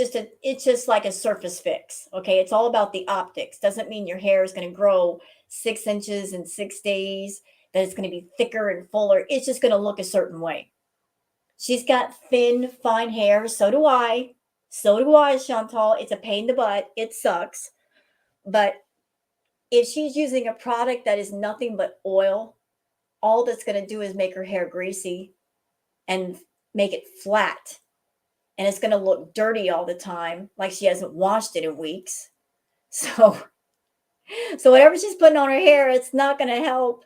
just like a surface fix. Okay. It's all about the optics. Doesn't mean your hair is going to grow 6 inches in 6 days, that it's going to be thicker and fuller. It's just going to look a certain way. She's got thin, fine hair. So do I. So do I, Chantal. It's a pain in the butt. It sucks. But if she's using a product that is nothing but oil, all that's going to do is make her hair greasy and make it flat. And it's going to look dirty all the time, like she hasn't washed it in weeks. So whatever she's putting on her hair, it's not going to help.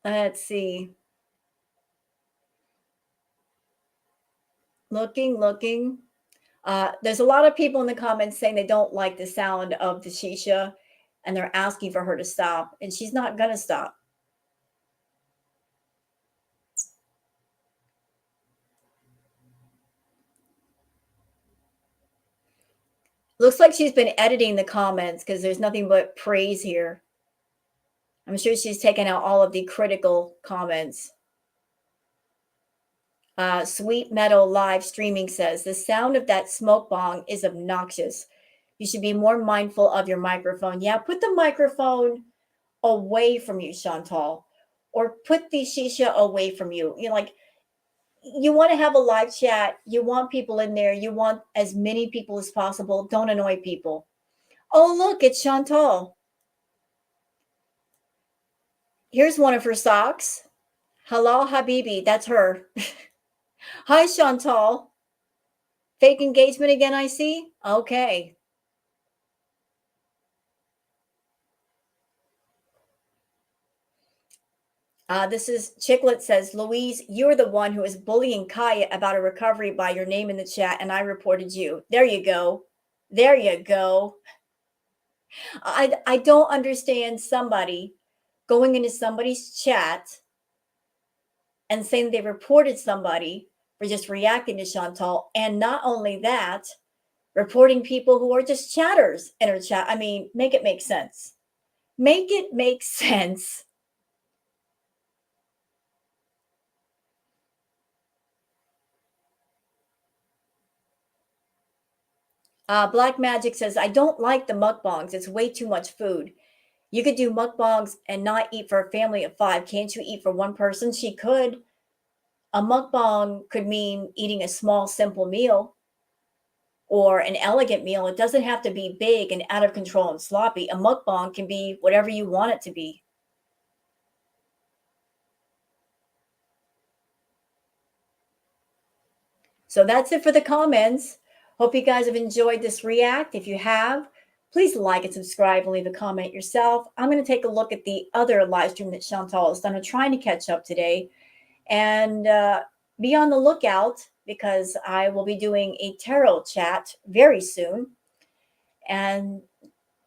Let's see. Looking. There's a lot of people in the comments saying they don't like the sound of the shisha and they're asking for her to stop, and she's not going to stop. Looks like she's been editing the comments because there's nothing but praise here. I'm sure she's taken out all of the critical comments. Sweet Meadow Live Streaming says, the sound of that smoke bong is obnoxious. You should be more mindful of your microphone. Yeah, put the microphone away from you, Chantal, or put the shisha away from you. You know, like, you want to have a live chat. You want people in there. You want as many people as possible. Don't annoy people. Oh, look, it's Chantal. Here's one of her socks. Hello, Habibi. That's her. Hi, Chantal. Fake engagement again, I see. Okay. This is Chicklet says, Louise, you're the one who is bullying Kaya about a recovery by your name in the chat, and I reported you. There you go. There you go. I don't understand somebody going into somebody's chat and saying they reported somebody for just reacting to Chantal, and not only that, reporting people who are just chatters in her chat. I mean, make it make sense. Make it make sense. Black Magic says, I don't like the mukbangs. It's way too much food. You could do mukbangs and not eat for a family of 5. Can't you eat for one person? She could. A mukbang could mean eating a small, simple meal or an elegant meal. It doesn't have to be big and out of control and sloppy. A mukbang can be whatever you want it to be. So that's it for the comments. Hope you guys have enjoyed this react. If you have, please like and subscribe and leave a comment yourself. I'm going to take a look at the other live stream that Chantal has done. I'm trying to catch up today. And be on the lookout because I will be doing a tarot chat very soon. And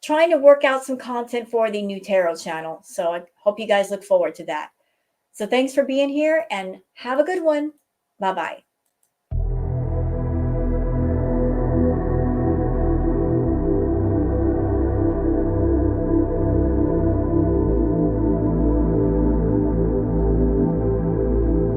trying to work out some content for the new tarot channel. So I hope you guys look forward to that. So thanks for being here and have a good one. Bye-bye.